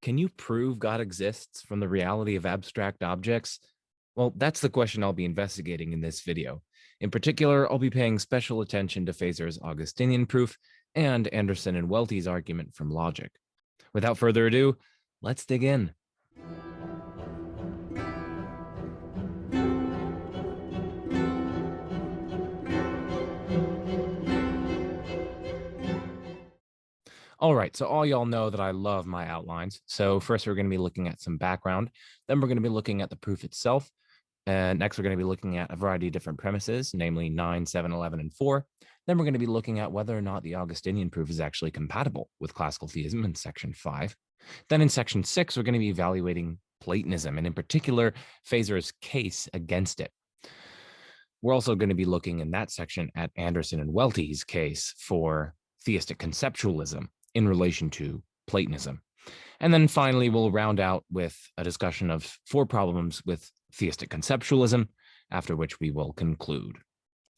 Can you prove God exists from the reality of abstract objects? Well, that's the question I'll be investigating in this video. In particular, I'll be paying special attention to Feser's Augustinian proof and Anderson and Welty's argument from logic. Without further ado, let's dig in. All right, so all y'all know that I love my outlines. So first we're going to be looking at some background. Then we're going to be looking at the proof itself. And next we're going to be looking at a variety of different premises, namely 9, 7, 11, and 4. Then we're going to be looking at whether or not the Augustinian proof is actually compatible with classical theism in section 5. Then in section 6, we're going to be evaluating Platonism, and in particular, Feser's case against it. We're also going to be looking in that section at Anderson and Welty's case for Theistic Conceptualism in relation to Platonism. And then finally, we'll round out with a discussion of 4 problems with Theistic Conceptualism, after which we will conclude.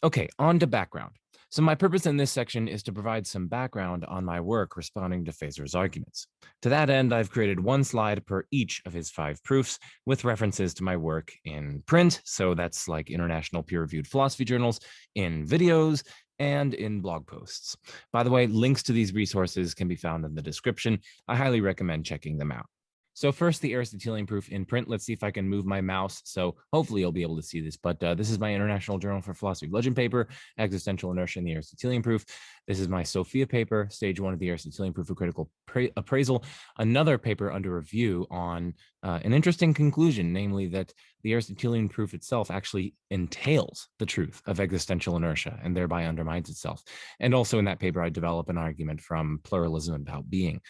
Okay, on to background. So my purpose in this section is to provide some background on my work responding to Feser's arguments. To that end, I've created 1 slide per each of his 5 proofs with references to my work in print, so that's like international peer-reviewed philosophy journals, in videos, and in blog posts. By the way, links to these resources can be found in the description. I highly recommend checking them out. So first, the Aristotelian proof in print. Let's see if I can move my mouse. So hopefully you'll be able to see this, but this is my International Journal for Philosophy of Religion paper, Existential Inertia in the Aristotelian Proof. This is my Sophia paper, stage 1 of the Aristotelian Proof of Critical Appraisal, another paper under review on an interesting conclusion, namely that the Aristotelian proof itself actually entails the truth of existential inertia and thereby undermines itself. And also in that paper, I develop an argument from pluralism about being.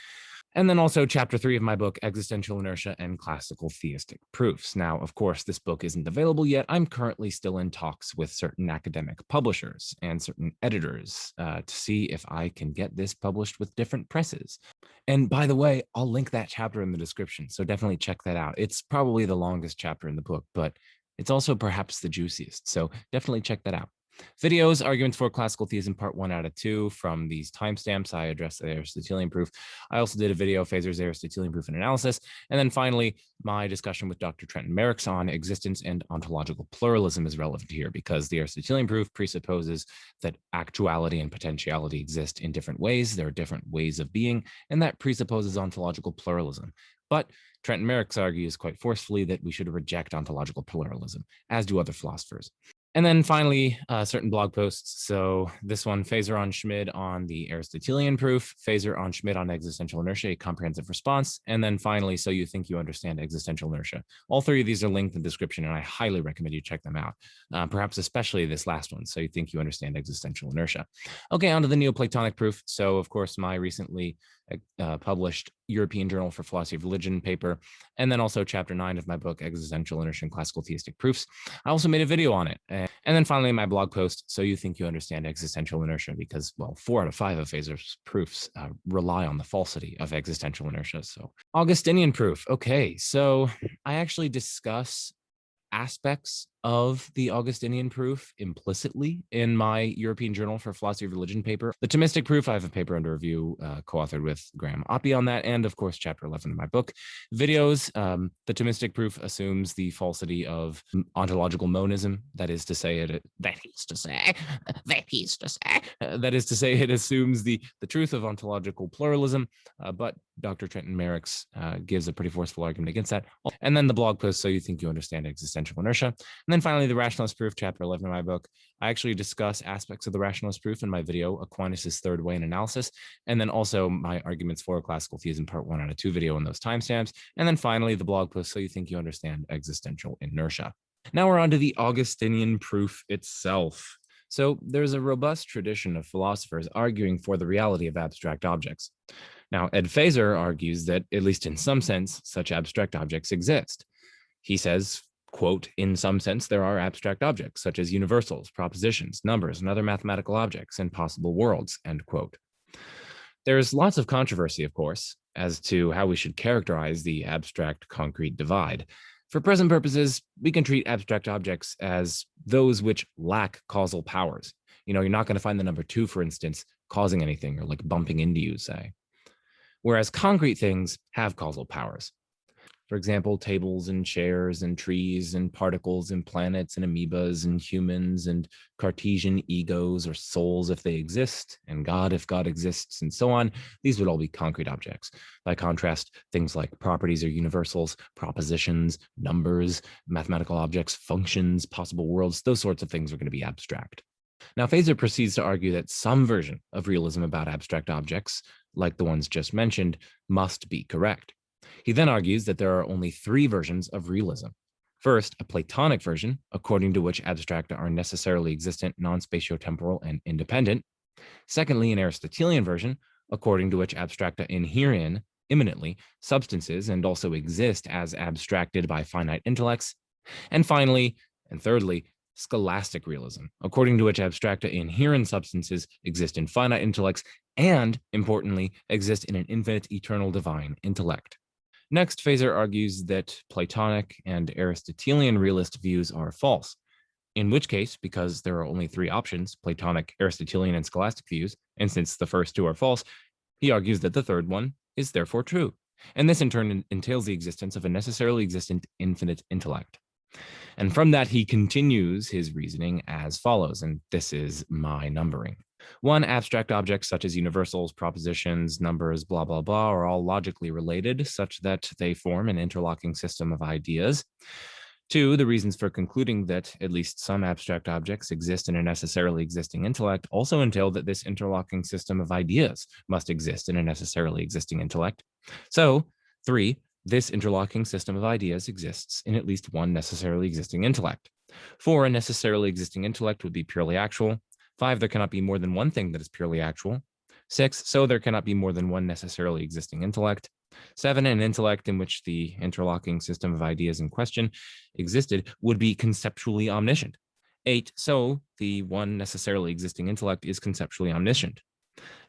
And then also chapter 3 of my book, Existential Inertia and Classical Theistic Proofs. Now, of course, this book isn't available yet. I'm currently still in talks with certain academic publishers and certain editors to see if I can get this published with different presses. And by the way, I'll link that chapter in the description, so definitely check that out. It's probably the longest chapter in the book, but it's also perhaps the juiciest, so definitely check that out. Videos, Arguments for Classical Theism, part 1 out of 2. From these timestamps, I addressed the Aristotelian proof. I also did a video, Feser's Aristotelian proof and analysis. And then finally, my discussion with Dr. Trenton Merrickx on existence and ontological pluralism is relevant here because the Aristotelian proof presupposes that actuality and potentiality exist in different ways. There are different ways of being, and that presupposes ontological pluralism. But Trenton Merrickx argues quite forcefully that we should reject ontological pluralism, as do other philosophers. And then finally, certain blog posts. So this one, Feser on Schmid on the Aristotelian proof, Feser on Schmid on existential inertia, a comprehensive response. And then finally, So You Think You Understand Existential Inertia. All 3 of these are linked in the description, and I highly recommend you check them out. Perhaps especially this last one, So You Think You Understand Existential Inertia. Okay, on to the Neoplatonic proof. So of course, my recently published European Journal for Philosophy of Religion paper, and then also chapter 9 of my book, Existential Inertia and Classical Theistic Proofs. I also made a video on it. And then finally, my blog post, So You Think You Understand Existential Inertia, because, well, 4 out of 5 of Feser's proofs rely on the falsity of existential inertia. So Augustinian proof. Okay, so I actually discuss aspects of the Augustinian proof implicitly in my European Journal for Philosophy of Religion paper. The Thomistic proof, I have a paper under review co-authored with Graham Oppie on that, and of course, chapter 11 of my book. Videos, the Thomistic proof assumes the falsity of ontological monism. That is to say, it assumes the truth of ontological pluralism, but Dr. Trenton Merrickx gives a pretty forceful argument against that. And then the blog post, So You Think You Understand Existential Inertia. And then finally, the rationalist proof, chapter 11 of my book. I actually discuss aspects of the rationalist proof in my video, Aquinas' Third Way in Analysis, and then also my Arguments for Classical Theism, part 1 out of 2 video in those timestamps. And then finally, the blog post, So You Think You Understand Existential Inertia. Now we're on to the Augustinian proof itself. So there's a robust tradition of philosophers arguing for the reality of abstract objects. Now, Ed Feser argues that, at least in some sense, such abstract objects exist. He says, quote, in some sense, there are abstract objects, such as universals, propositions, numbers, and other mathematical objects and possible worlds, end quote. There's lots of controversy, of course, as to how we should characterize the abstract-concrete divide. For present purposes, we can treat abstract objects as those which lack causal powers. You know, you're not going to find the number 2, for instance, causing anything or like bumping into you, say. whereas concrete things have causal powers. For example, tables and chairs and trees and particles and planets and amoebas and humans and Cartesian egos or souls if they exist, and God if God exists, and so on. These would all be concrete objects. By contrast, things like properties or universals, propositions, numbers, mathematical objects, functions, possible worlds, those sorts of things are going to be abstract. Now, Feser proceeds to argue that some version of realism about abstract objects, like the ones just mentioned, must be correct. He then argues that there are only three versions of realism. First, a Platonic version, according to which abstracta are necessarily existent, non-spatiotemporal, and independent. Secondly, an Aristotelian version, according to which abstracta inhere immanently substances and also exist as abstracted by finite intellects. And finally, and thirdly, scholastic realism, according to which abstracta inherent substances exist in finite intellects and, importantly, exist in an infinite, eternal, divine intellect. Next, Feser argues that Platonic and Aristotelian realist views are false, in which case, because there are only three options, Platonic, Aristotelian, and scholastic views, and since the first two are false, he argues that the third one is therefore true. And this in turn entails the existence of a necessarily existent infinite intellect. And from that, he continues his reasoning as follows, and this is my numbering. One, abstract objects such as universals, propositions, numbers, blah, blah, blah, are all logically related such that they form an interlocking system of ideas. Two, the reasons for concluding that at least some abstract objects exist in a necessarily existing intellect also entail that this interlocking system of ideas must exist in a necessarily existing intellect. So, three, this interlocking system of ideas exists in at least one necessarily existing intellect. Four, a necessarily existing intellect would be purely actual. Five, there cannot be more than one thing that is purely actual. Six, so there cannot be more than one necessarily existing intellect. Seven, an intellect in which the interlocking system of ideas in question existed would be conceptually omniscient. Eight, so the one necessarily existing intellect is conceptually omniscient.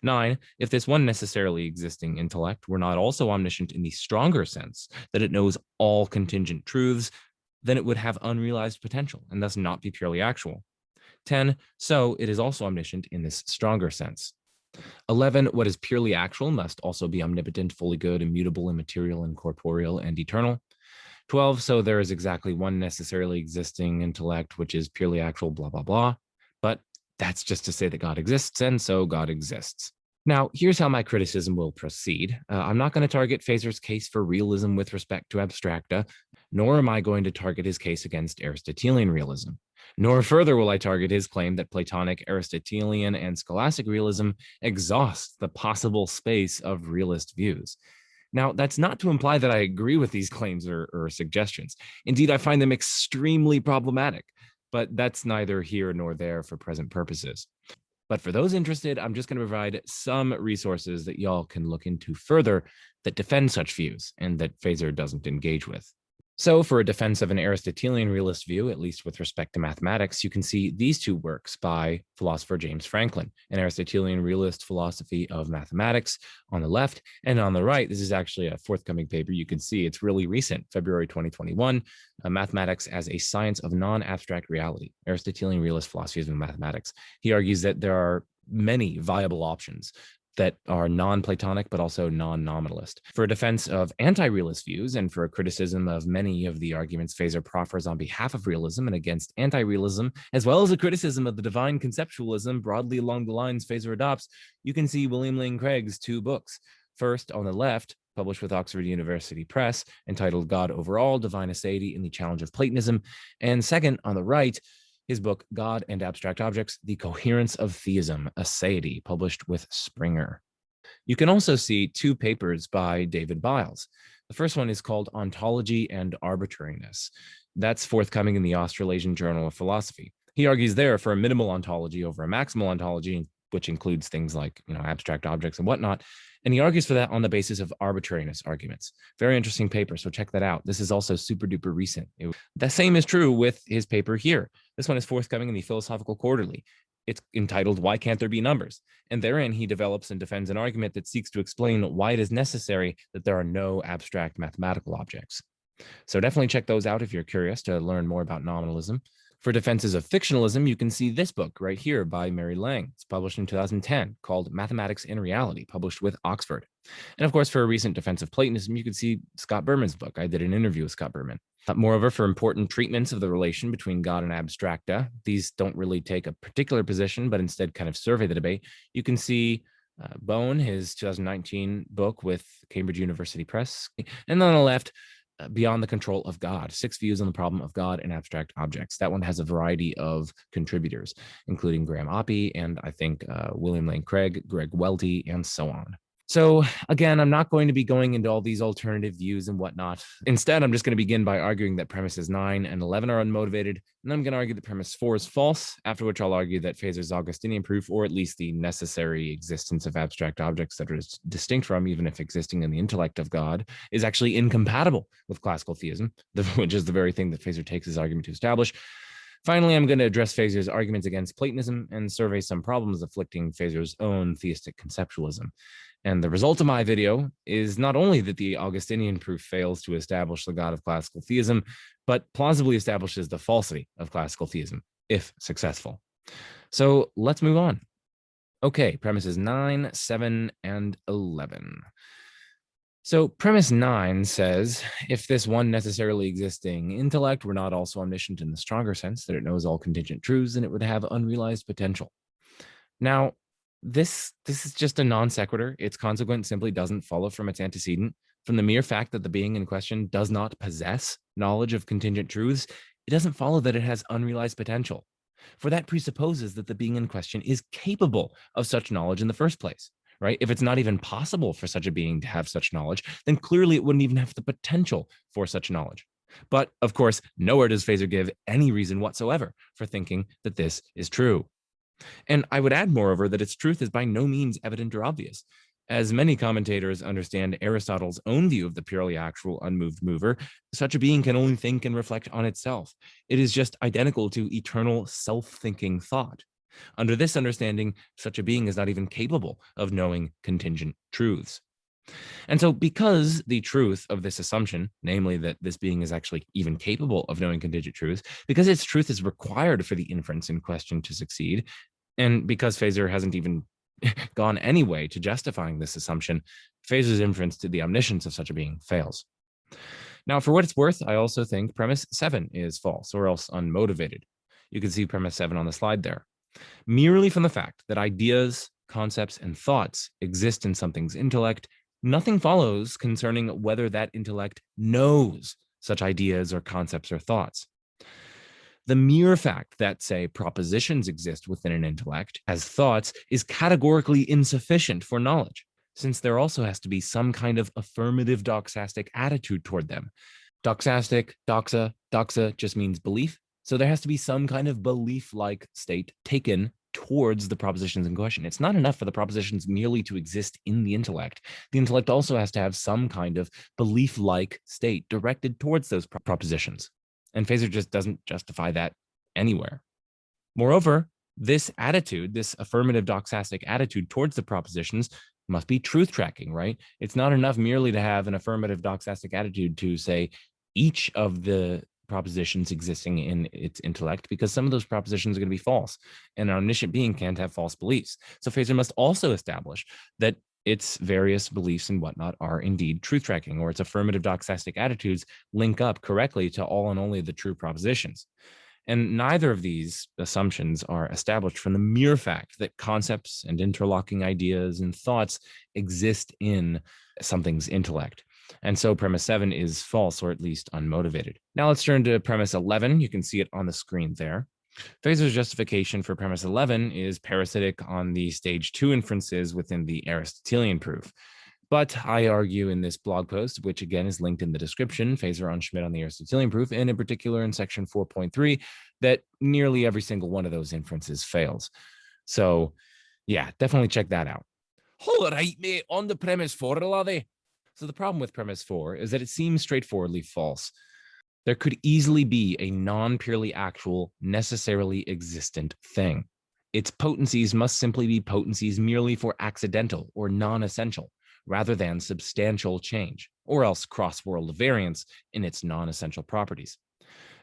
9, if this one necessarily existing intellect were not also omniscient in the stronger sense that it knows all contingent truths, then it would have unrealized potential and thus not be purely actual. 10, so it is also omniscient in this stronger sense. 11, what is purely actual must also be omnipotent, fully good, immutable, immaterial, incorporeal, and eternal. 12, so there is exactly one necessarily existing intellect, which is purely actual, blah, blah, blah. But that's just to say that God exists, and so God exists. Now, here's how my criticism will proceed. I'm not going to target Feser's case for realism with respect to abstracta, nor am I going to target his case against Aristotelian realism. Nor further will I target his claim that Platonic, Aristotelian, and scholastic realism exhaust the possible space of realist views. Now, that's not to imply that I agree with these claims or suggestions. Indeed, I find them extremely problematic, but that's neither here nor there for present purposes. But for those interested, I'm just going to provide some resources that y'all can look into further that defend such views and that Feser doesn't engage with. So for a defense of an Aristotelian realist view, at least with respect to mathematics, you can see these two works by philosopher James Franklin, an Aristotelian realist philosophy of mathematics on the left, and on the right, this is actually a forthcoming paper. You can see it's really recent, February 2021, Mathematics as a Science of Non-Abstract Reality, Aristotelian realist philosophies of mathematics. He argues that there are many viable options that are non-Platonic, but also non-nominalist. For a defense of anti-realist views and for a criticism of many of the arguments Feser proffers on behalf of realism and against anti-realism, as well as a criticism of the divine conceptualism broadly along the lines Feser adopts, you can see William Lane Craig's two books. First, on the left, published with Oxford University Press, entitled God Overall, Divine Aseity in the Challenge of Platonism. And second, on the right, his book, God and Abstract Objects, The Coherence of Theism, Aseity, published with Springer. You can also see two papers by David Biles. The first one is called Ontology and Arbitrariness. That's forthcoming in the Australasian Journal of Philosophy. He argues there for a minimal ontology over a maximal ontology, which includes things like, abstract objects and whatnot. And he argues for that on the basis of arbitrariness arguments. Very interesting paper, so check that out. This is also super duper recent. The same is true with his paper here. This one is forthcoming in the Philosophical Quarterly. It's entitled, Why Can't There Be Numbers? And therein he develops and defends an argument that seeks to explain why it is necessary that there are no abstract mathematical objects. So definitely check those out if you're curious to learn more about nominalism. For defenses of fictionalism, you can see this book right here by Mary Lang. It's published in 2010, called Mathematics in Reality, published with Oxford. And of course, for a recent defense of Platonism, you could see Scott Berman's book. I did an interview with Scott Berman. Moreover, for important treatments of the relation between God and abstracta, these don't really take a particular position, but instead kind of survey the debate. You can see Bone, his 2019 book with Cambridge University Press. And on the left, Beyond the Control of God, 6 Views on the Problem of God and Abstract Objects. That one has a variety of contributors, including Graham Oppie and I think William Lane Craig, Greg Welty, and so on. So again, I'm not going to be going into all these alternative views and whatnot. Instead, I'm just going to begin by arguing that premises 9 and 11 are unmotivated, and I'm going to argue that premise 4 is false, after which I'll argue that Feser's Augustinian proof, or at least the necessary existence of abstract objects that are distinct from, even if existing in the intellect of God, is actually incompatible with classical theism, which is the very thing that Feser takes his argument to establish. Finally, I'm going to address Feser's arguments against Platonism and survey some problems afflicting Feser's own theistic conceptualism. And the result of my video is not only that the Augustinian proof fails to establish the God of classical theism, but plausibly establishes the falsity of classical theism, if successful. So let's move on. Okay, premises 9, 7, and 11. So premise 9 says, if this one necessarily existing intellect were not also omniscient in the stronger sense that it knows all contingent truths, then it would have unrealized potential. Now, this is just a non sequitur. Its consequence simply doesn't follow from its antecedent. From the mere fact that the being in question does not possess knowledge of contingent truths, it doesn't follow that it has unrealized potential. For that presupposes that the being in question is capable of such knowledge in the first place, right? If it's not even possible for such a being to have such knowledge, then clearly it wouldn't even have the potential for such knowledge. But of course, nowhere does Feser give any reason whatsoever for thinking that this is true. And I would add, moreover, that its truth is by no means evident or obvious. As many commentators understand Aristotle's own view of the purely actual unmoved mover, such a being can only think and reflect on itself. It is just identical to eternal self-thinking thought. Under this understanding, such a being is not even capable of knowing contingent truths. And so because the truth of this assumption, namely that this being is actually even capable of knowing contingent truths, because its truth is required for the inference in question to succeed, and because Feser hasn't even gone any way to justifying this assumption, Feser's inference to the omniscience of such a being fails. Now, for what it's worth, I also think premise 7 is false, or else unmotivated. You can see premise 7 on the slide there. Merely from the fact that ideas, concepts, and thoughts exist in something's intellect, nothing follows concerning whether that intellect knows such ideas or concepts or thoughts. The mere fact that, say, propositions exist within an intellect as thoughts is categorically insufficient for knowledge, since there also has to be some kind of affirmative doxastic attitude toward them. Doxastic, doxa just means belief. So there has to be some kind of belief-like state taken towards the propositions in question. It's not enough for the propositions merely to exist in the intellect. The intellect also has to have some kind of belief-like state directed towards those propositions. And Feser just doesn't justify that anywhere. Moreover, this attitude, this affirmative doxastic attitude towards the propositions must be truth tracking, right? It's not enough merely to have an affirmative doxastic attitude to say each of the propositions existing in its intellect, because some of those propositions are going to be false, and an omniscient being can't have false beliefs. So Feser must also establish that its various beliefs and whatnot are indeed truth tracking, or its affirmative doxastic attitudes link up correctly to all and only the true propositions. And neither of these assumptions are established from the mere fact that concepts and interlocking ideas and thoughts exist in something's intellect. And so premise 7 is false, or at least unmotivated. Now let's turn to premise 11. You can see it on the screen there. Feser's justification for premise 11 is parasitic on the stage 2 inferences within the Aristotelian proof. But I argue in this blog post, which again is linked in the description, Feser on Schmidt on the Aristotelian proof, and in particular in section 4.3, that nearly every single one of those inferences fails. So yeah, definitely check that out. All right, mate, on to premise 4, are they? So the problem with premise 4 is that it seems straightforwardly false. There could easily be a non-purely actual, necessarily existent thing. Its potencies must simply be potencies merely for accidental or non-essential, rather than substantial change, or else cross-world variance in its non-essential properties.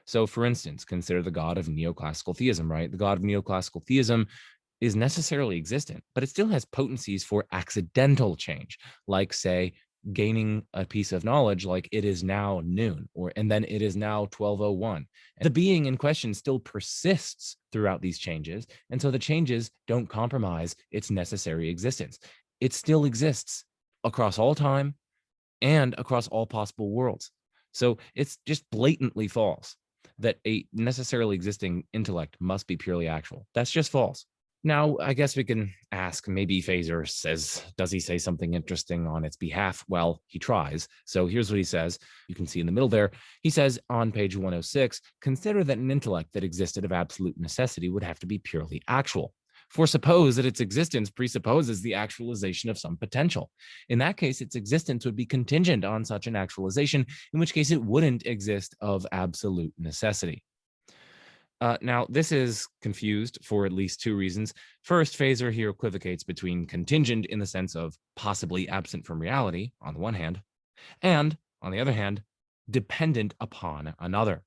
So for instance, consider the God of neoclassical theism, right? The God of neoclassical theism is necessarily existent, but it still has potencies for accidental change, like, say, gaining a piece of knowledge like it is now noon, and then it is now 12:01. The being in question still persists throughout these changes, and so the changes don't compromise its necessary existence. It still exists across all time and across all possible worlds. So it's just blatantly false that a necessarily existing intellect must be purely actual. That's just false. Now, I guess we can ask, maybe Feser says, does he say something interesting on its behalf? Well, he tries. So here's what he says. You can see in the middle there. He says on page 106, consider that an intellect that existed of absolute necessity would have to be purely actual. For suppose that its existence presupposes the actualization of some potential. In that case, its existence would be contingent on such an actualization, in which case it wouldn't exist of absolute necessity. Now, this is confused for at least two reasons. First, Feser here equivocates between contingent in the sense of possibly absent from reality, on the one hand, and, on the other hand, dependent upon another.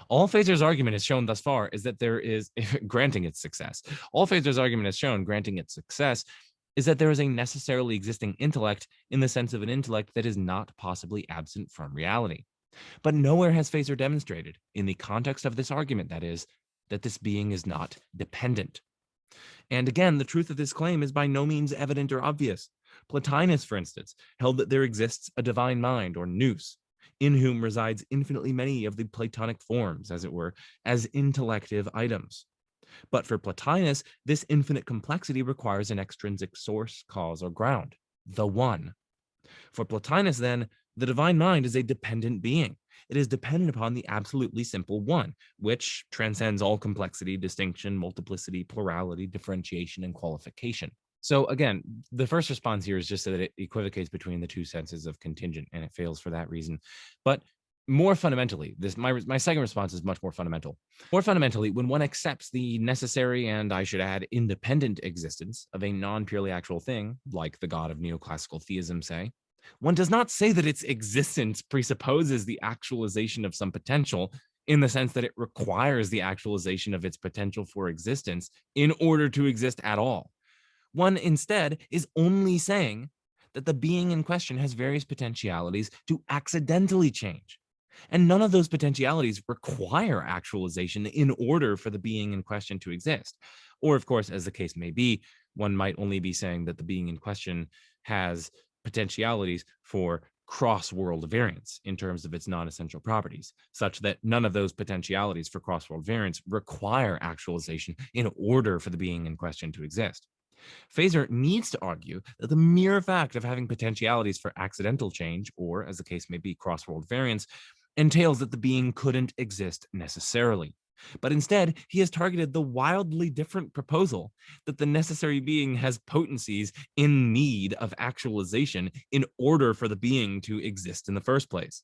All Feser's argument has shown thus far is that there is, granting its success, all Feser's argument has shown, granting its success, is that there is a necessarily existing intellect in the sense of an intellect that is not possibly absent from reality. But nowhere has Feser demonstrated, in the context of this argument, that is, that this being is not dependent. And again, the truth of this claim is by no means evident or obvious. Plotinus, for instance, held that there exists a divine mind, or nous, in whom resides infinitely many of the Platonic forms, as it were, as intellective items. But for Plotinus, this infinite complexity requires an extrinsic source, cause, or ground, the one. For Plotinus, then, the divine mind is a dependent being. It is dependent upon the absolutely simple one, which transcends all complexity, distinction, multiplicity, plurality, differentiation, and qualification. So again, the first response here is just that it equivocates between the two senses of contingent, and it fails for that reason. But more fundamentally, my second response is much more fundamental. More fundamentally, when one accepts the necessary, and I should add, independent existence of a non-purely actual thing, like the God of neoclassical theism, say, one does not say that its existence presupposes the actualization of some potential in the sense that it requires the actualization of its potential for existence in order to exist at all. One instead is only saying that the being in question has various potentialities to accidentally change. And none of those potentialities require actualization in order for the being in question to exist. Or, of course, as the case may be, one might only be saying that the being in question has potentialities for cross-world variance in terms of its non-essential properties, such that none of those potentialities for cross-world variance require actualization in order for the being in question to exist. Feser needs to argue that the mere fact of having potentialities for accidental change, or, as the case may be, cross-world variance, entails that the being couldn't exist necessarily. But instead, he has targeted the wildly different proposal that the necessary being has potencies in need of actualization in order for the being to exist in the first place.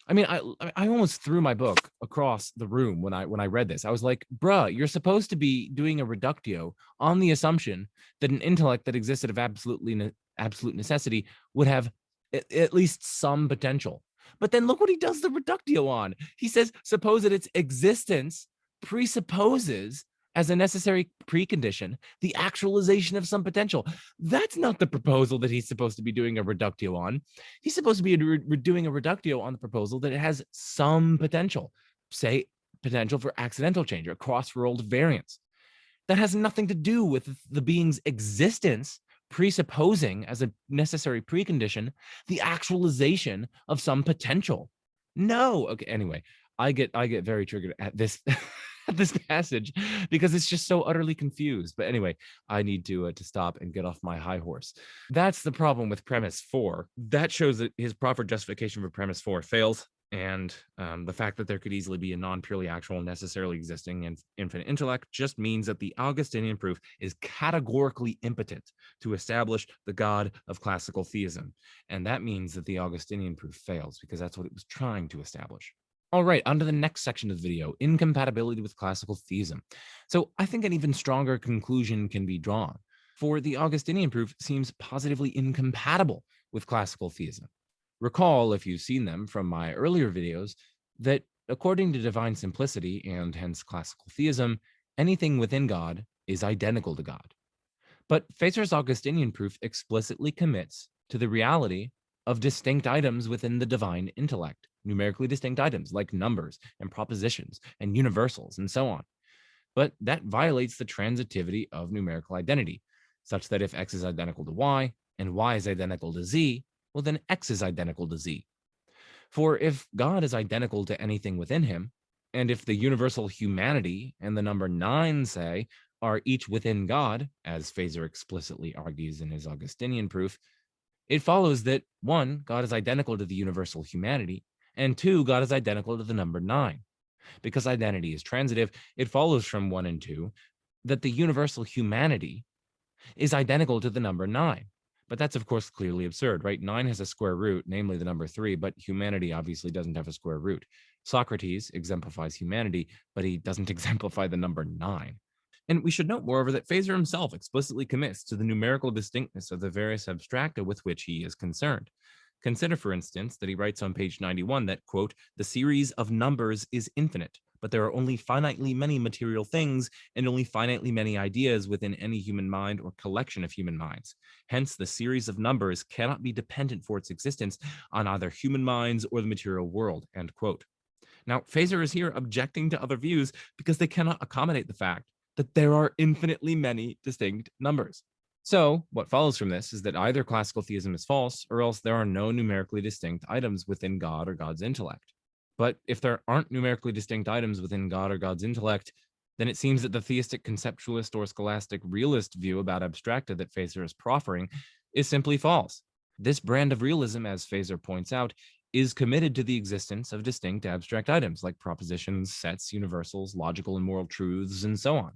I mean, I almost threw my book across the room when I read this. I was like, bruh, you're supposed to be doing a reductio on the assumption that an intellect that existed of absolute necessity would have at least some potential. But then look what he does the reductio on. He says, suppose that its existence presupposes as a necessary precondition the actualization of some potential. That's not the proposal that he's supposed to be doing a reductio on. He's supposed to be doing a reductio on the proposal that it has some potential, say potential for accidental change or cross-world variance. That has nothing to do with the being's existence presupposing as a necessary precondition the actualization of some potential. No. Okay, anyway, I get very triggered at this at this passage because it's just so utterly confused. But anyway, I need to stop and get off my high horse. That's the problem with premise 4. That shows that his proper justification for premise 4 fails. And the fact that there could easily be a non-purely actual, necessarily existing and infinite intellect just means that the Augustinian proof is categorically impotent to establish the God of classical theism. And that means that the Augustinian proof fails because that's what it was trying to establish. All right, on to the next section of the video, incompatibility with classical theism. So I think an even stronger conclusion can be drawn, for the Augustinian proof seems positively incompatible with classical theism. Recall, if you've seen them from my earlier videos, that according to divine simplicity and hence classical theism, anything within God is identical to God. But Feser's Augustinian proof explicitly commits to the reality of distinct items within the divine intellect, numerically distinct items like numbers and propositions and universals and so on. But that violates the transitivity of numerical identity, such that if x is identical to y and y is identical to z, well, then x is identical to z. For if God is identical to anything within him, and if the universal humanity and the number 9, say, are each within God, as Feser explicitly argues in his Augustinian proof, it follows that 1, God is identical to the universal humanity, and 2, God is identical to the number 9. Because identity is transitive, it follows from 1 and 2 that the universal humanity is identical to the number 9. But that's, of course, clearly absurd, right? 9 has a square root, namely the number 3, but humanity obviously doesn't have a square root. Socrates exemplifies humanity, but he doesn't exemplify the number 9. And we should note, moreover, that Feser himself explicitly commits to the numerical distinctness of the various abstracta with which he is concerned. Consider, for instance, that he writes on page 91 that, quote, the series of numbers is infinite, but there are only finitely many material things and only finitely many ideas within any human mind or collection of human minds. Hence, the series of numbers cannot be dependent for its existence on either human minds or the material world, end quote. Now, Feser is here objecting to other views because they cannot accommodate the fact that there are infinitely many distinct numbers. So what follows from this is that either classical theism is false, or else there are no numerically distinct items within God or God's intellect. But if there aren't numerically distinct items within God or God's intellect, then it seems that the theistic conceptualist or scholastic realist view about abstracta that Feser is proffering is simply false. This brand of realism, as Feser points out, is committed to the existence of distinct abstract items like propositions, sets, universals, logical and moral truths, and so on.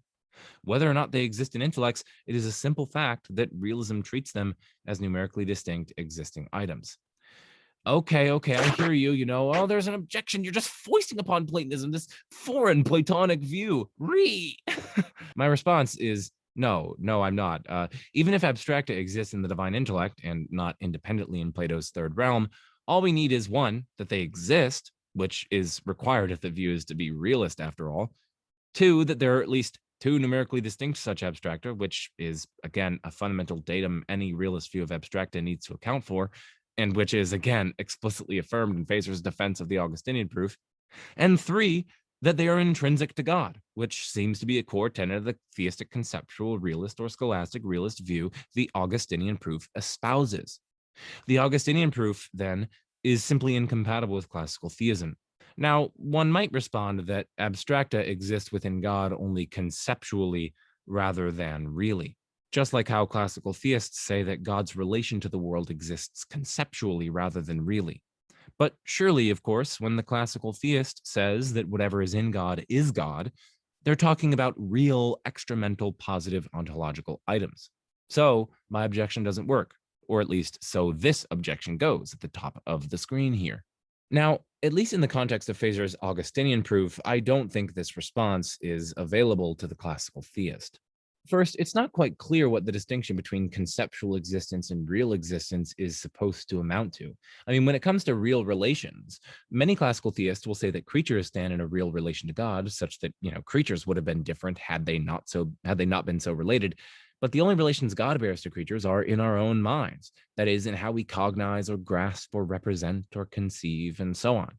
Whether or not they exist in intellects, it is a simple fact that realism treats them as numerically distinct existing items. Okay, I hear you. Oh, there's an objection. You're just foisting upon Platonism this foreign Platonic view. My response is no, I'm not. Even if abstracta exists in the divine intellect and not independently in Plato's third realm, all we need is 1, that they exist, which is required if the view is to be realist after all. 2, that there are at least 2 numerically distinct such abstracta, which is, again, a fundamental datum any realist view of abstracta needs to account for, and which is, again, explicitly affirmed in Feser's defense of the Augustinian proof. And 3, that they are intrinsic to God, which seems to be a core tenet of the theistic conceptual realist or scholastic realist view the Augustinian proof espouses. The Augustinian proof, then, is simply incompatible with classical theism. Now, one might respond that abstracta exist within God only conceptually rather than really, just like how classical theists say that God's relation to the world exists conceptually rather than really. But surely, of course, when the classical theist says that whatever is in God is God, they're talking about real, extramental, positive ontological items. So my objection doesn't work, or at least so this objection goes at the top of the screen here. Now, at least in the context of Feser's Augustinian proof, I don't think this response is available to the classical theist. First, it's not quite clear what the distinction between conceptual existence and real existence is supposed to amount to. I mean, when it comes to real relations, many classical theists will say that creatures stand in a real relation to God, such that, creatures would have been different had they not been so related. But the only relations God bears to creatures are in our own minds, that is, in how we cognize or grasp or represent or conceive and so on.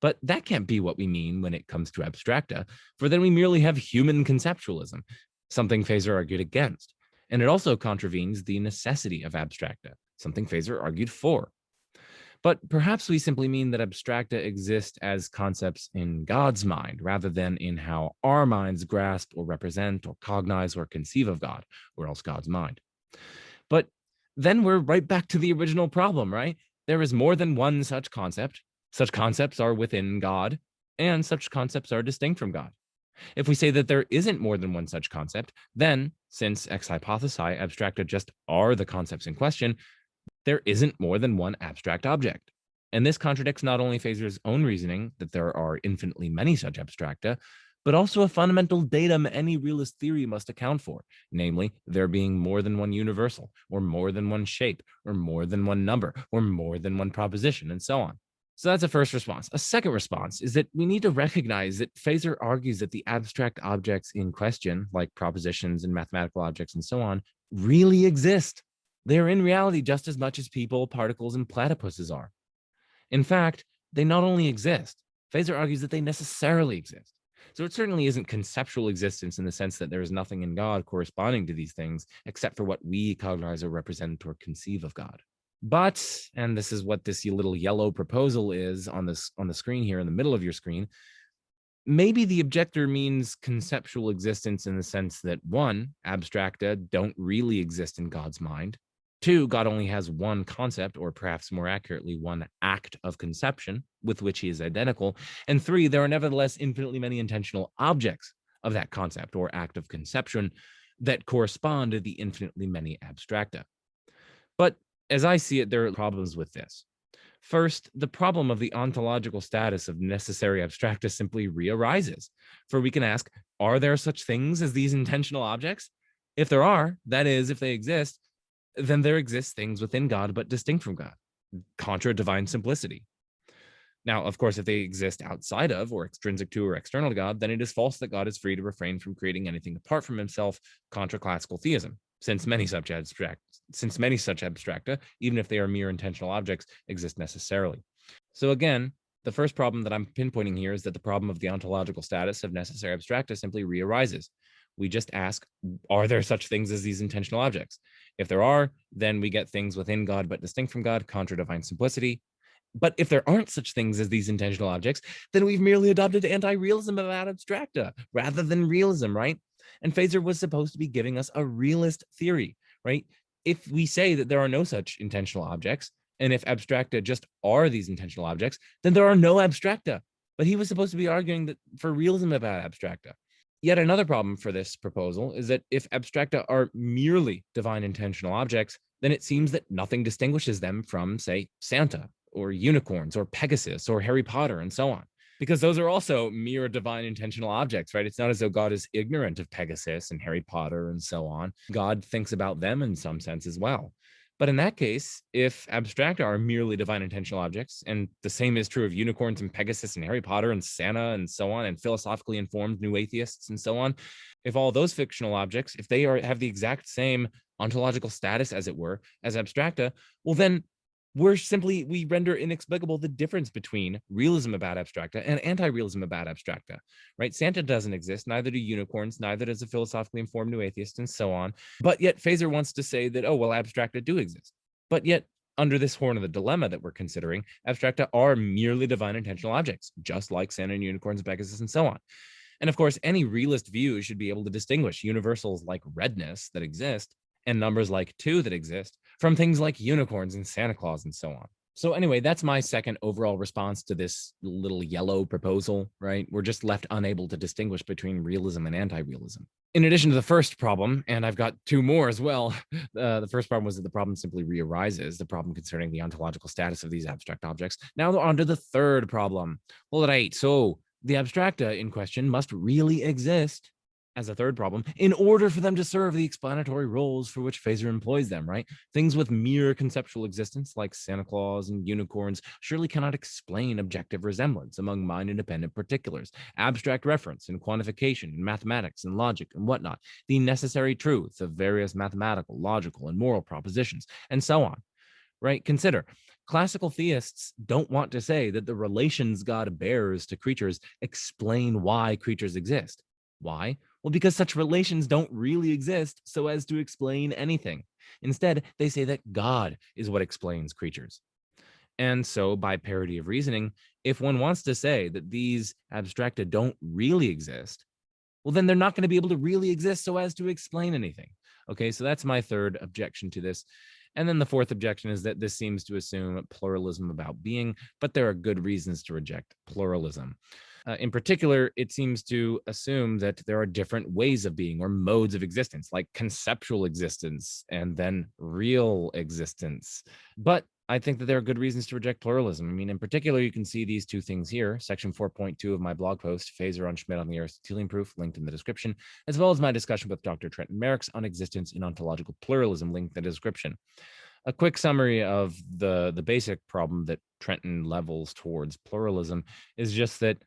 But that can't be what we mean when it comes to abstracta, for then we merely have human conceptualism, something Feser argued against. And it also contravenes the necessity of abstracta, something Feser argued for. But perhaps we simply mean that abstracta exist as concepts in God's mind, rather than in how our minds grasp or represent or cognize or conceive of God, or else God's mind. But then we're right back to the original problem, right? There is more than one such concept. Such concepts are within God, and such concepts are distinct from God. If we say that there isn't more than one such concept, then, since ex hypothesi abstracta just are the concepts in question, there isn't more than one abstract object. And this contradicts not only Feser's own reasoning that there are infinitely many such abstracta, but also a fundamental datum any realist theory must account for, namely, there being more than one universal, or more than one shape, or more than one number, or more than one proposition, and so on. So that's a first response. A second response is that we need to recognize that Feser argues that the abstract objects in question, like propositions and mathematical objects and so on, really exist. They're in reality just as much as people, particles, and platypuses are. In fact, they not only exist, Feser argues that they necessarily exist. So it certainly isn't conceptual existence in the sense that there is nothing in God corresponding to these things except for what we cognize or represent or conceive of God. But, and this is what this little yellow proposal is on the screen here in the middle of your screen, maybe the objector means conceptual existence in the sense that one, abstracta don't really exist in God's mind. Two, God only has one concept, or perhaps more accurately, one act of conception with which he is identical. And three, there are nevertheless infinitely many intentional objects of that concept or act of conception that correspond to the infinitely many abstracta. But as I see it, there are problems with this. First, the problem of the ontological status of necessary abstracta simply re-arises. For we can ask, are there such things as these intentional objects? If there are, that is, if they exist, then there exist things within God but distinct from God, contra divine simplicity. Now, of course, if they exist outside of or extrinsic to or external to God, then it is false that God is free to refrain from creating anything apart from himself, contra classical theism, since many such abstracta, even if they are mere intentional objects, exist necessarily. So again, the first problem that I'm pinpointing here is that the problem of the ontological status of necessary abstracta simply re-arises. We just ask, are there such things as these intentional objects? If there are, then we get things within God but distinct from God, contra divine simplicity. But if there aren't such things as these intentional objects, then we've merely adopted anti-realism about abstracta rather than realism, right? And Feser was supposed to be giving us a realist theory, right? If we say that there are no such intentional objects, and if abstracta just are these intentional objects, then there are no abstracta. But he was supposed to be arguing that for realism about abstracta. Yet another problem for this proposal is that if abstracta are merely divine intentional objects, then it seems that nothing distinguishes them from, say, Santa, or unicorns, or Pegasus, or Harry Potter, and so on. Because those are also mere divine intentional objects, right? It's not as though God is ignorant of Pegasus and Harry Potter and so on. God thinks about them in some sense as well. But in that case, if abstracta are merely divine intentional objects, and the same is true of unicorns and Pegasus and Harry Potter and Santa and so on, and philosophically informed new atheists and so on, if all those fictional objects, if they have the exact same ontological status, as it were, as abstracta, well, then we render inexplicable the difference between realism about abstracta and anti-realism about abstracta, right? Santa doesn't exist, neither do unicorns, neither does a philosophically informed new atheist, and so on. But yet Feser wants to say that, oh, well, abstracta do exist. But yet, under this horn of the dilemma that we're considering, abstracta are merely divine intentional objects, just like Santa and unicorns, Pegasus, and so on. And of course, any realist view should be able to distinguish universals like redness that exist and numbers like 2 that exist from things like unicorns and Santa Claus and so on. So anyway, that's my second overall response to this little yellow proposal, right? We're just left unable to distinguish between realism and anti-realism. In addition to the first problem, and I've got 2 more as well, the first problem was that the problem simply re-arises, the problem concerning the ontological status of these abstract objects. Now on to the third problem. All right, so the abstracta in question must really exist as a third problem in order for them to serve the explanatory roles for which Feser employs them, right? Things with mere conceptual existence like Santa Claus and unicorns surely cannot explain objective resemblance among mind-independent particulars, abstract reference and quantification in mathematics and logic and whatnot, the necessary truths of various mathematical, logical, and moral propositions, and so on, right? Consider, classical theists don't want to say that the relations God bears to creatures explain why creatures exist. Why? Well, because such relations don't really exist so as to explain anything. Instead, they say that God is what explains creatures. And so, by parity of reasoning, if one wants to say that these abstracta don't really exist, well, then they're not going to be able to really exist so as to explain anything. Okay, so that's my third objection to this. And then the fourth objection is that this seems to assume pluralism about being, but there are good reasons to reject pluralism. In particular, it seems to assume that there are different ways of being or modes of existence, like conceptual existence and then real existence. But I think that there are good reasons to reject pluralism. I mean, in particular, you can see these 2 things here, section 4.2 of my blog post, Feser on Schmidt on the Aristotelian Proof, linked in the description, as well as my discussion with Dr. Trenton Merrick's on existence in ontological pluralism, linked in the description. A quick summary of the basic problem that Trenton levels towards pluralism is just that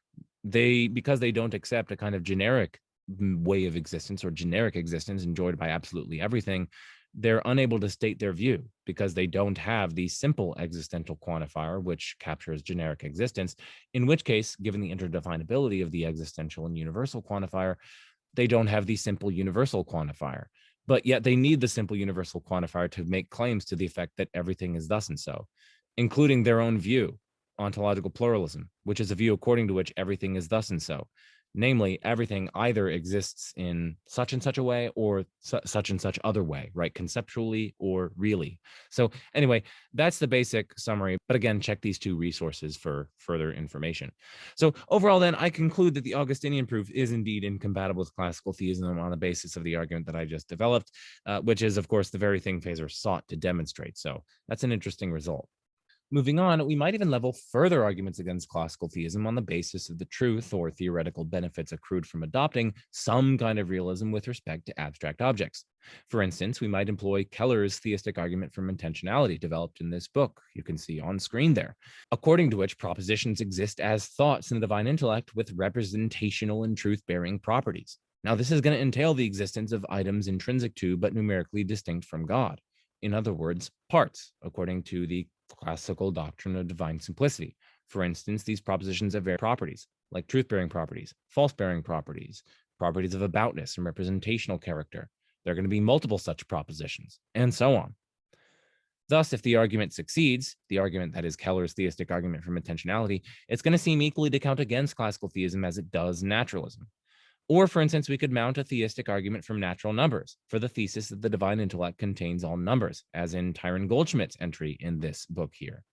because they don't accept a kind of generic way of existence or generic existence enjoyed by absolutely everything, they're unable to state their view because they don't have the simple existential quantifier, which captures generic existence, in which case, given the interdefinability of the existential and universal quantifier, they don't have the simple universal quantifier. But yet they need the simple universal quantifier to make claims to the effect that everything is thus and so, including their own view, ontological pluralism, which is a view according to which everything is thus and so. Namely, everything either exists in such and such a way or such and such other way, right? Conceptually or really. So anyway, that's the basic summary. But again, check these two resources for further information. So overall, then, I conclude that the Augustinian proof is indeed incompatible with classical theism on the basis of the argument that I just developed, which is, of course, the very thing Feser sought to demonstrate. So that's an interesting result. Moving on, we might even level further arguments against classical theism on the basis of the truth or theoretical benefits accrued from adopting some kind of realism with respect to abstract objects. For instance, we might employ Keller's theistic argument from intentionality developed in this book, you can see on screen there, according to which propositions exist as thoughts in the divine intellect with representational and truth-bearing properties. Now, this is going to entail the existence of items intrinsic to but numerically distinct from God. In other words, parts, according to the classical doctrine of divine simplicity. For instance, these propositions have various properties, like truth-bearing properties, false-bearing properties, properties of aboutness and representational character. There are going to be multiple such propositions, and so on. Thus, if the argument succeeds, the argument that is Keller's theistic argument from intentionality, it's going to seem equally to count against classical theism as it does naturalism. Or, for instance, we could mount a theistic argument from natural numbers for the thesis that the divine intellect contains all numbers, as in Tyrone Goldschmidt's entry in this book here.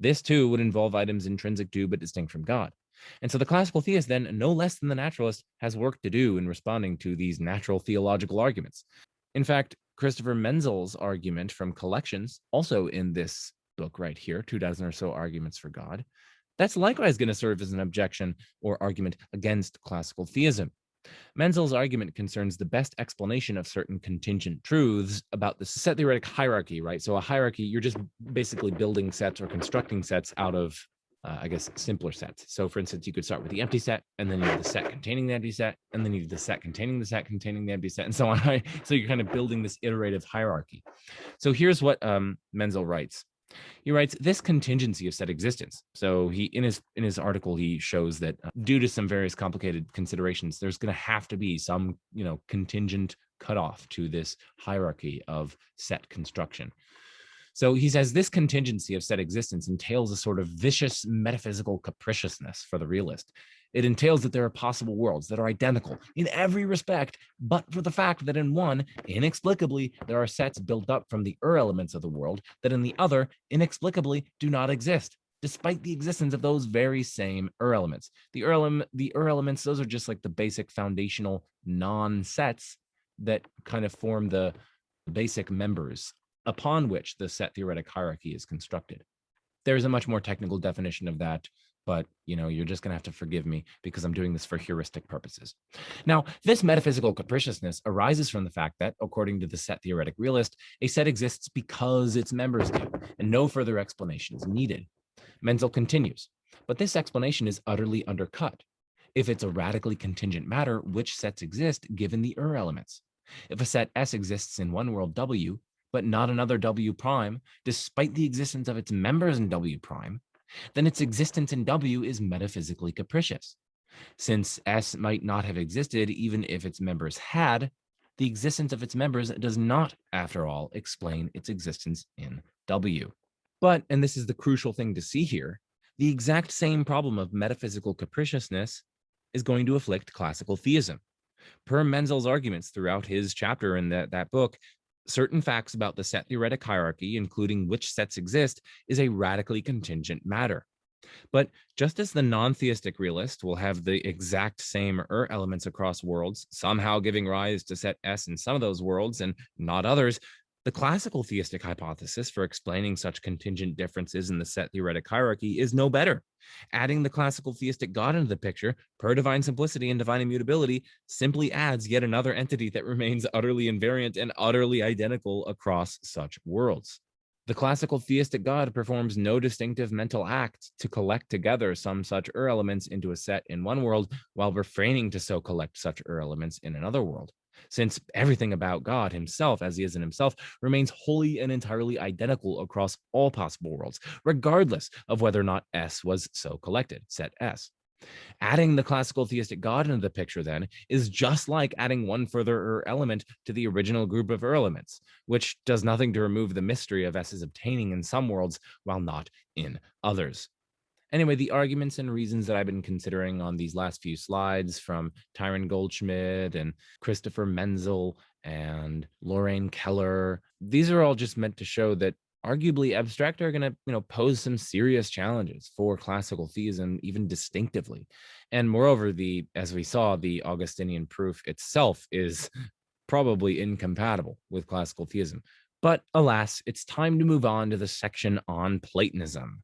This, too, would involve items intrinsic to but distinct from God. And so the classical theist, then, no less than the naturalist, has work to do in responding to these natural theological arguments. In fact, Christopher Menzel's argument from Collections, also in this book right here, 2 dozen or so arguments for God, that's likewise going to serve as an objection or argument against classical theism. Menzel's argument concerns the best explanation of certain contingent truths about the set theoretic hierarchy, right? So a hierarchy, you're just basically building sets or constructing sets out of, I guess, simpler sets. So for instance, you could start with the empty set, and then you have the set containing the empty set, and then you have the set containing the set containing the empty set, and so on, right? So you're kind of building this iterative hierarchy. So here's what Menzel writes. He writes, this contingency of set existence. So he in his article, he shows that due to some various complicated considerations, there's going to have to be some, contingent cutoff to this hierarchy of set construction. So he says this contingency of set existence entails a sort of vicious metaphysical capriciousness for the realist. It entails that there are possible worlds that are identical in every respect, but for the fact that in one, inexplicably, there are sets built up from the elements of the world that in the other, inexplicably, do not exist, despite the existence of those very same elements. The elements, those are just like the basic foundational non-sets that kind of form the basic members upon which the set theoretic hierarchy is constructed. There's a much more technical definition of that, but you're just going to have to forgive me because I'm doing this for heuristic purposes. Now, this metaphysical capriciousness arises from the fact that, according to the set theoretic realist, a set exists because its members do, and no further explanation is needed. Menzel continues, but this explanation is utterly undercut. If it's a radically contingent matter, which sets exist given the elements? If a set S exists in one world W, but not another W prime, despite the existence of its members in W prime, then its existence in W is metaphysically capricious. Since S might not have existed even if its members had, the existence of its members does not, after all, explain its existence in W. But, and this is the crucial thing to see here, the exact same problem of metaphysical capriciousness is going to afflict classical theism. Per Menzel's arguments throughout his chapter in that book, certain facts about the set theoretic hierarchy, including which sets exist, is a radically contingent matter. But just as the non-theistic realist will have the exact same elements across worlds, somehow giving rise to set S in some of those worlds and not others, the classical theistic hypothesis for explaining such contingent differences in the set theoretic hierarchy is no better. Adding the classical theistic God into the picture, per divine simplicity and divine immutability, simply adds yet another entity that remains utterly invariant and utterly identical across such worlds. The classical theistic God performs no distinctive mental act to collect together some such elements into a set in one world while refraining to so collect such elements in another world, since everything about God himself, as he is in himself, remains wholly and entirely identical across all possible worlds, regardless of whether or not S was so collected, set S. Adding the classical theistic God into the picture, then, is just like adding one further element to the original group of elements, which does nothing to remove the mystery of S's obtaining in some worlds while not in others. Anyway, the arguments and reasons that I've been considering on these last few slides from Tyron Goldschmidt and Christopher Menzel and Lorraine Keller, these are all just meant to show that arguably abstracta are going to pose some serious challenges for classical theism, even distinctively. And moreover, as we saw, the Augustinian proof itself is probably incompatible with classical theism. But alas, it's time to move on to the section on Platonism.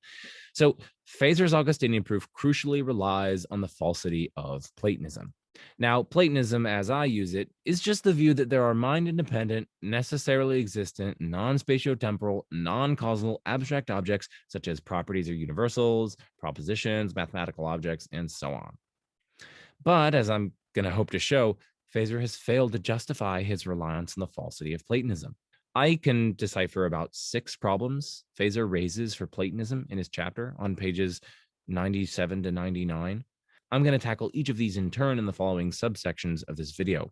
So Feser's Augustinian proof crucially relies on the falsity of Platonism. Now, Platonism, as I use it, is just the view that there are mind-independent, necessarily existent, non-spatiotemporal, non-causal abstract objects such as properties or universals, propositions, mathematical objects, and so on. But as I'm going to hope to show, Feser has failed to justify his reliance on the falsity of Platonism. I can decipher about 6 problems Feser raises for Platonism in his chapter on pages 97 to 99. I'm going to tackle each of these in turn in the following subsections of this video.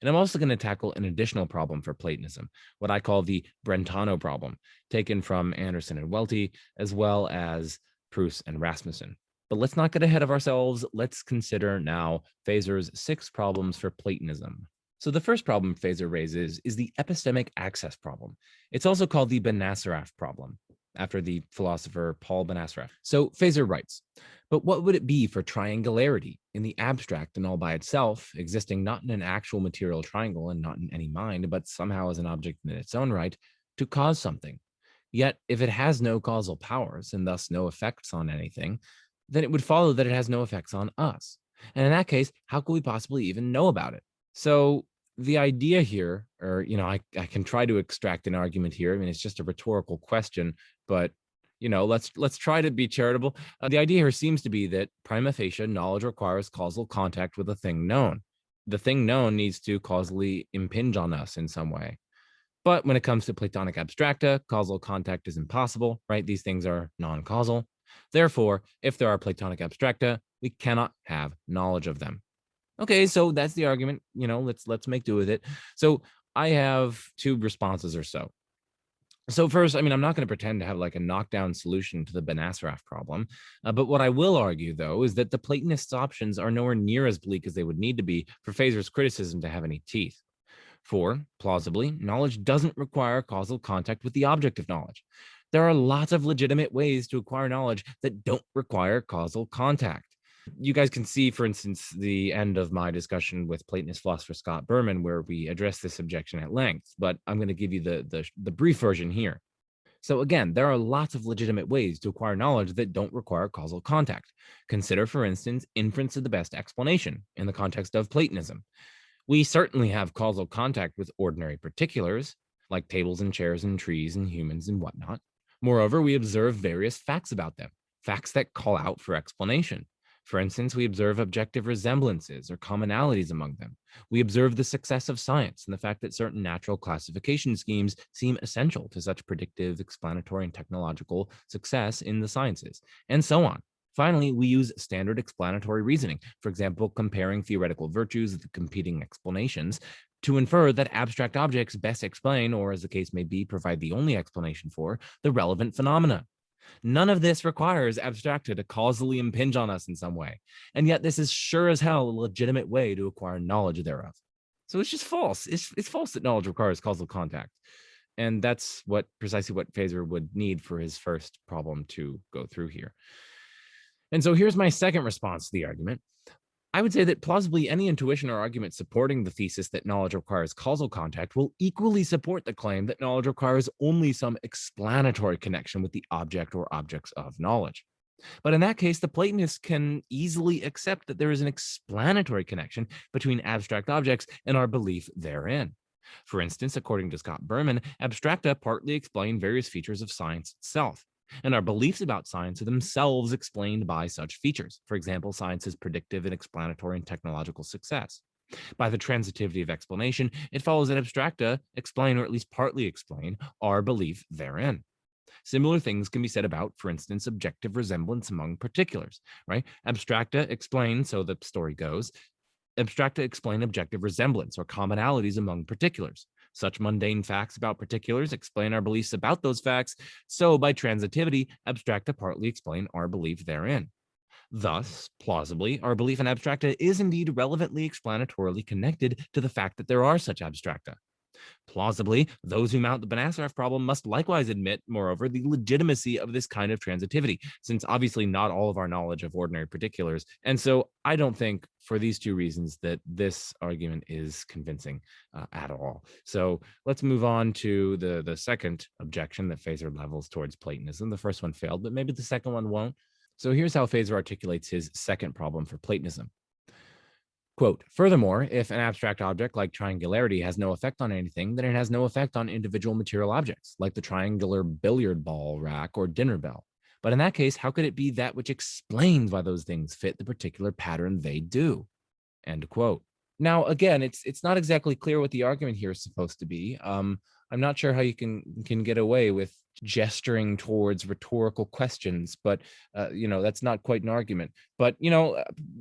And I'm also going to tackle an additional problem for Platonism, what I call the Brentano problem, taken from Anderson and Welty, as well as Proust and Rasmussen. But let's not get ahead of ourselves. Let's consider now Feser's 6 problems for Platonism. So the first problem Feser raises is the Epistemic Access problem. It's also called the Benacerraf problem, after the philosopher Paul Benacerraf. So Feser writes, but what would it be for triangularity in the abstract and all by itself, existing not in an actual material triangle and not in any mind, but somehow as an object in its own right, to cause something? Yet if it has no causal powers and thus no effects on anything, then it would follow that it has no effects on us. And in that case, how could we possibly even know about it? So the idea here, or, I can try to extract an argument here. I mean, it's just a rhetorical question, but, let's try to be charitable. The idea here seems to be that prima facie knowledge requires causal contact with a thing known. The thing known needs to causally impinge on us in some way. But when it comes to Platonic abstracta, causal contact is impossible, right? These things are non-causal. Therefore, if there are Platonic abstracta, we cannot have knowledge of them. Okay, so that's the argument. Let's make do with it. So I have 2 responses or so. So first, I'm not going to pretend to have like a knockdown solution to the Benacerraf problem. But what I will argue, though, is that the Platonists' options are nowhere near as bleak as they would need to be for Feser's criticism to have any teeth. For, plausibly, knowledge doesn't require causal contact with the object of knowledge. There are lots of legitimate ways to acquire knowledge that don't require causal contact. You guys can see, for instance, the end of my discussion with Platonist philosopher Scott Berman, where we address this objection at length, but I'm going to give you the brief version here. So again, there are lots of legitimate ways to acquire knowledge that don't require causal contact. Consider, for instance, inference of the best explanation in the context of Platonism. We certainly have causal contact with ordinary particulars, like tables and chairs and trees and humans and whatnot. Moreover, we observe various facts about them, facts that call out for explanation. For instance, we observe objective resemblances or commonalities among them. We observe the success of science and the fact that certain natural classification schemes seem essential to such predictive, explanatory, and technological success in the sciences, and so on. Finally, we use standard explanatory reasoning, for example, comparing theoretical virtues of the competing explanations to infer that abstract objects best explain, or as the case may be, provide the only explanation for the relevant phenomena. None of this requires abstracta to causally impinge on us in some way. And yet this is sure as hell a legitimate way to acquire knowledge thereof. So it's just false. It's false that knowledge requires causal contact. And that's precisely what Feser would need for his first problem to go through here. And so here's my second response to the argument. I would say that plausibly any intuition or argument supporting the thesis that knowledge requires causal contact will equally support the claim that knowledge requires only some explanatory connection with the object or objects of knowledge. But in that case, the Platonists can easily accept that there is an explanatory connection between abstract objects and our belief therein. For instance, according to Scott Berman, abstracta partly explain various features of science itself, and our beliefs about science are themselves explained by such features. For example, science is predictive and explanatory and technological success. By the transitivity of explanation, it follows that abstracta explain, or at least partly explain, our belief therein. Similar things can be said about, for instance, objective resemblance among particulars, right? Abstracta explain, so the story goes, abstracta explain objective resemblance or commonalities among particulars. Such mundane facts about particulars explain our beliefs about those facts, so by transitivity, abstracta partly explain our belief therein. Thus, plausibly, our belief in abstracta is indeed relevantly explanatorily connected to the fact that there are such abstracta. Plausibly, those who mount the Banasarov problem must likewise admit, moreover, the legitimacy of this kind of transitivity, since obviously not all of our knowledge of ordinary particulars. And so I don't think, for these two reasons, that this argument is convincing at all. So let's move on to the second objection that Feser levels towards Platonism. The first one failed, but maybe the second one won't. So here's how Feser articulates his second problem for Platonism. Quote, furthermore, if an abstract object like triangularity has no effect on anything, then it has no effect on individual material objects, like the triangular billiard ball rack or dinner bell. But in that case, how could it be that which explains why those things fit the particular pattern they do? End quote. Now, again, it's not exactly clear what the argument here is supposed to be. I'm not sure how you can get away with gesturing towards rhetorical questions, but that's not quite an argument. But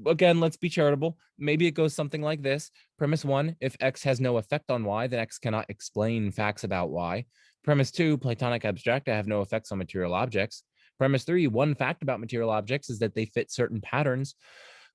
again, let's be charitable. Maybe it goes something like this: premise 1, if X has no effect on Y, then X cannot explain facts about Y. Premise 2, Platonic abstracta have no effects on material objects. Premise 3, one fact about material objects is that they fit certain patterns.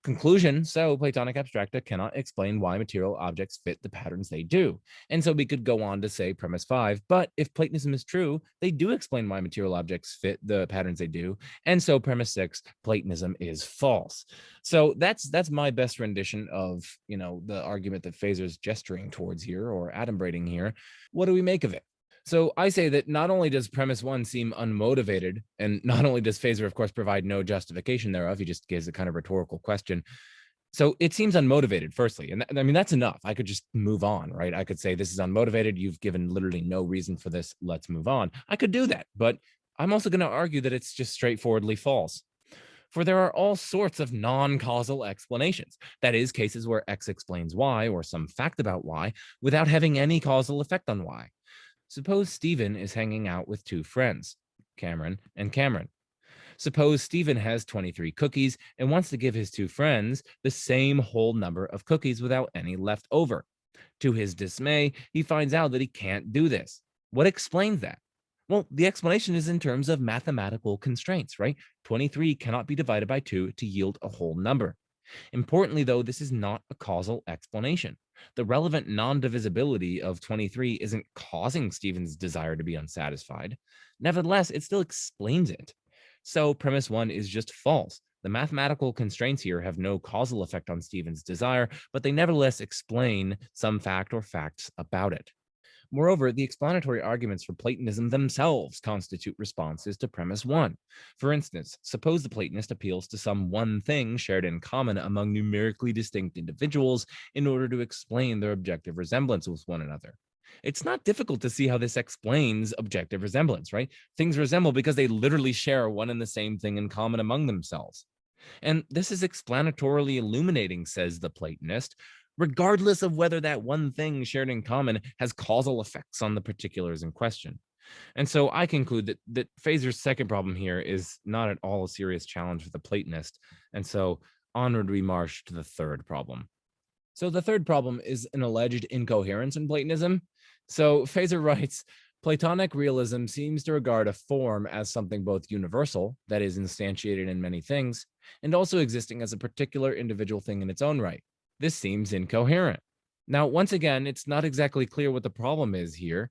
Conclusion, so Platonic abstracta cannot explain why material objects fit the patterns they do. And so we could go on to say premise 5, but if Platonism is true, they do explain why material objects fit the patterns they do. And so premise 6, Platonism is false. So that's my best rendition of, the argument that Feser's gesturing towards here, or adumbrating here. What do we make of it? So I say that not only does premise 1 seem unmotivated, and not only does Feser, of course, provide no justification thereof, he just gives a kind of rhetorical question. So it seems unmotivated, firstly. And that's enough. I could just move on, right? I could say this is unmotivated. You've given literally no reason for this. Let's move on. I could do that. But I'm also going to argue that it's just straightforwardly false. For there are all sorts of non-causal explanations. That is, cases where X explains Y, or some fact about Y, without having any causal effect on Y. Suppose Stephen is hanging out with two friends, Cameron and Cameron. Suppose Stephen has 23 cookies and wants to give his two friends the same whole number of cookies without any left over. To his dismay, he finds out that he can't do this. What explains that? Well, the explanation is in terms of mathematical constraints, right? 23 cannot be divided by 2 to yield a whole number. Importantly, though, this is not a causal explanation. The relevant non-divisibility of 23 isn't causing Stephen's desire to be unsatisfied. Nevertheless, it still explains it. So premise 1 is just false. The mathematical constraints here have no causal effect on Stephen's desire, but they nevertheless explain some fact or facts about it. Moreover, the explanatory arguments for Platonism themselves constitute responses to premise 1. For instance, suppose the Platonist appeals to some one thing shared in common among numerically distinct individuals in order to explain their objective resemblance with one another. It's not difficult to see how this explains objective resemblance, right? Things resemble because they literally share one and the same thing in common among themselves. And this is explanatorily illuminating, says the Platonist, regardless of whether that one thing shared in common has causal effects on the particulars in question. And so I conclude that Feser's second problem here is not at all a serious challenge for the Platonist. And so onward we march to the third problem. So the third problem is an alleged incoherence in Platonism. So Feser writes, Platonic realism seems to regard a form as something both universal, that is instantiated in many things, and also existing as a particular individual thing in its own right. This seems incoherent. Now, once again, it's not exactly clear what the problem is here.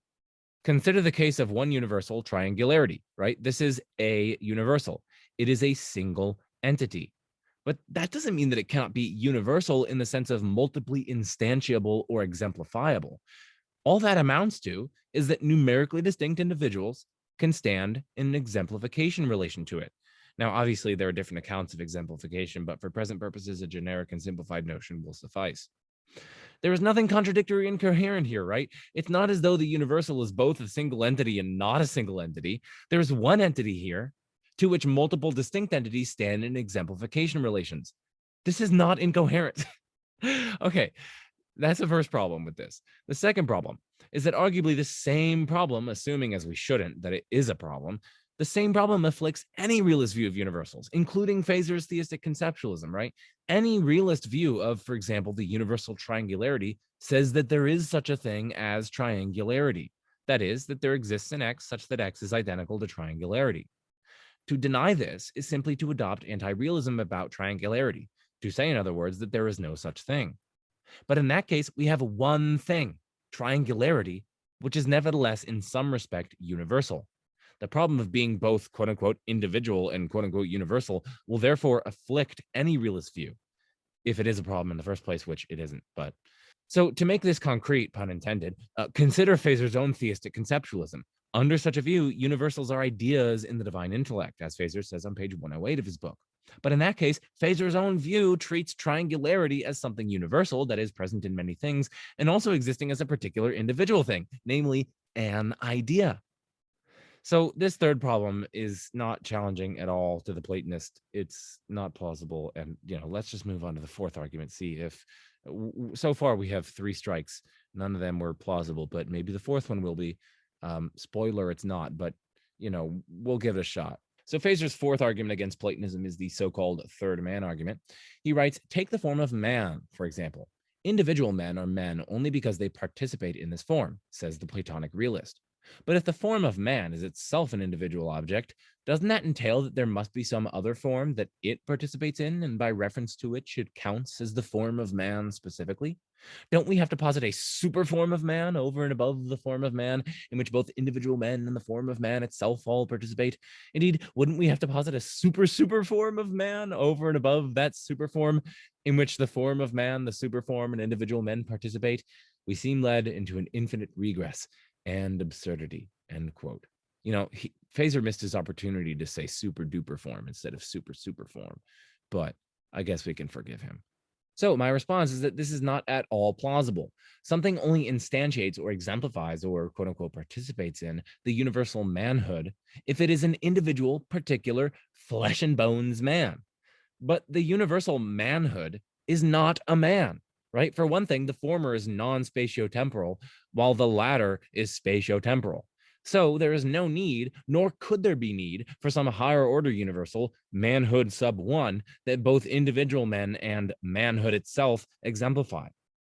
Consider the case of one universal, triangularity, right? This is a universal. It is a single entity. But that doesn't mean that it cannot be universal in the sense of multiply instantiable or exemplifiable. All that amounts to is that numerically distinct individuals can stand in an exemplification relation to it. Now, obviously, there are different accounts of exemplification, but for present purposes, a generic and simplified notion will suffice. There is nothing contradictory and incoherent here, right? It's not as though the universal is both a single entity and not a single entity. There's one entity here to which multiple distinct entities stand in exemplification relations. This is not incoherent. Okay, that's the first problem with this. The second problem is that arguably the same problem, assuming as we shouldn't that it is a problem, the same problem afflicts any realist view of universals, including Feser's theistic conceptualism, right? Any realist view of, for example, the universal triangularity says that there is such a thing as triangularity. That is, that there exists an X such that X is identical to triangularity. To deny this is simply to adopt anti-realism about triangularity, to say, in other words, that there is no such thing. But in that case, we have one thing, triangularity, which is nevertheless in some respect universal. The problem of being both quote unquote individual and quote unquote universal will therefore afflict any realist view, if it is a problem in the first place, which it isn't. But so to make this concrete, pun intended, consider Feser's own theistic conceptualism. Under such a view, universals are ideas in the divine intellect, as Feser says on page 108 of his book. But in that case, Feser's own view treats triangularity as something universal that is present in many things and also existing as a particular individual thing, namely an idea. So this third problem is not challenging at all to the Platonist. It's not plausible. And, let's just move on to the fourth argument. See if so far we have 3 strikes. None of them were plausible, but maybe the fourth one will be. Spoiler, it's not, but, we'll give it a shot. So Feser's fourth argument against Platonism is the so-called third man argument. He writes, take the form of man, for example. Individual men are men only because they participate in this form, says the Platonic realist. But if the form of man is itself an individual object, doesn't that entail that there must be some other form that it participates in, and by reference to which it counts as the form of man specifically? Don't we have to posit a super form of man over and above the form of man, in which both individual men and the form of man itself all participate? Indeed, wouldn't we have to posit a super form of man over and above that super form, in which the form of man, the super form, and individual men participate? We seem led into an infinite regress and absurdity, end quote. Feser missed his opportunity to say super duper form instead of super form, but I guess we can forgive him. So my response is that this is not at all plausible. Something only instantiates or exemplifies or quote unquote participates in the universal manhood if it is an individual, particular, flesh and bones man. But the universal manhood is not a man, right? For one thing, the former is non-spatiotemporal, while the latter is spatiotemporal. So there is no need, nor could there be need, for some higher order universal, manhood sub 1, that both individual men and manhood itself exemplify.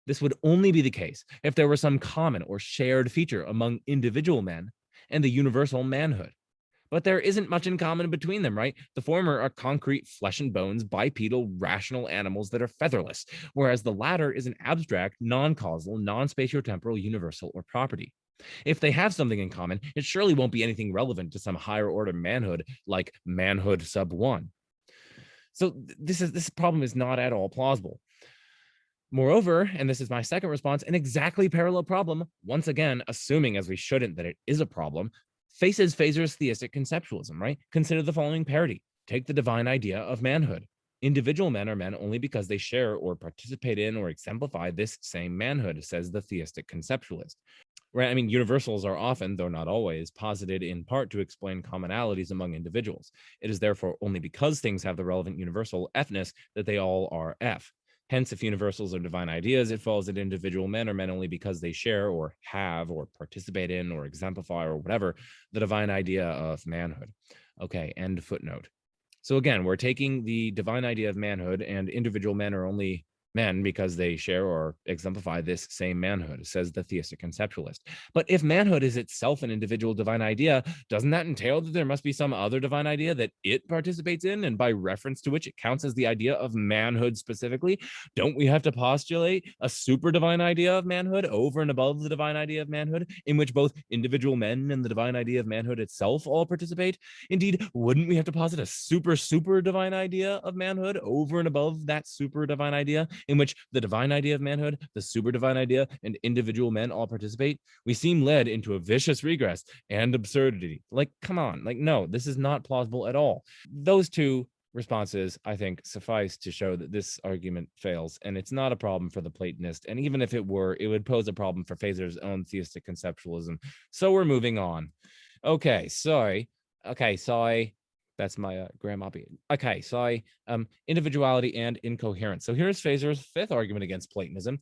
This would only be the case if there were some common or shared feature among individual men and the universal manhood. But there isn't much in common between them, right? The former are concrete flesh and bones, bipedal, rational animals that are featherless, whereas the latter is an abstract, non-causal, non-spatiotemporal universal or property. If they have something in common, it surely won't be anything relevant to some higher order manhood like manhood sub 1. So this problem is not at all plausible. Moreover, and this is my second response, an exactly parallel problem, once again, assuming as we shouldn't that it is a problem, faces Feser's theistic conceptualism, right? Consider the following parody. Take the divine idea of manhood. Individual men are men only because they share or participate in or exemplify this same manhood, says the theistic conceptualist. Right? I mean, universals are often, though not always, posited in part to explain commonalities among individuals. It is therefore only because things have the relevant universal F-ness that they all are F. Hence, if universals are divine ideas, it follows that individual men are men only because they share or have or participate in or exemplify or whatever the divine idea of manhood. Okay, end footnote. So again, we're taking the divine idea of manhood, and individual men are only men because they share or exemplify this same manhood, says the theistic conceptualist. But if manhood is itself an individual divine idea, doesn't that entail that there must be some other divine idea that it participates in, and by reference to which it counts as the idea of manhood specifically? Don't we have to postulate a super divine idea of manhood over and above the divine idea of manhood, in which both individual men and the divine idea of manhood itself all participate? Indeed, wouldn't we have to posit a super divine idea of manhood over and above that super divine idea, in which the divine idea of manhood, the super divine idea, and individual men all participate? We seem led into a vicious regress and absurdity. Like, come on, like, no, this is not plausible at all. Those two responses, I think, suffice to show that this argument fails, and it's not a problem for the Platonist. And even if it were, it would pose a problem for Feser's own theistic conceptualism. So we're moving on. Okay, sorry. That's my grandma. Okay, sorry. Individuality and incoherence. So here's Feser's fifth argument against Platonism.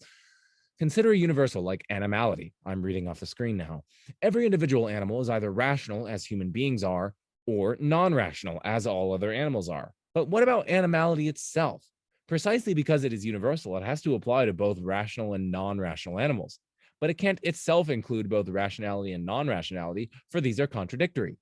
Consider a universal like animality. I'm reading off the screen now. Every individual animal is either rational, as human beings are, or non-rational, as all other animals are. But what about animality itself? Precisely because it is universal, it has to apply to both rational and non-rational animals. But it can't itself include both rationality and non-rationality, for these are contradictory.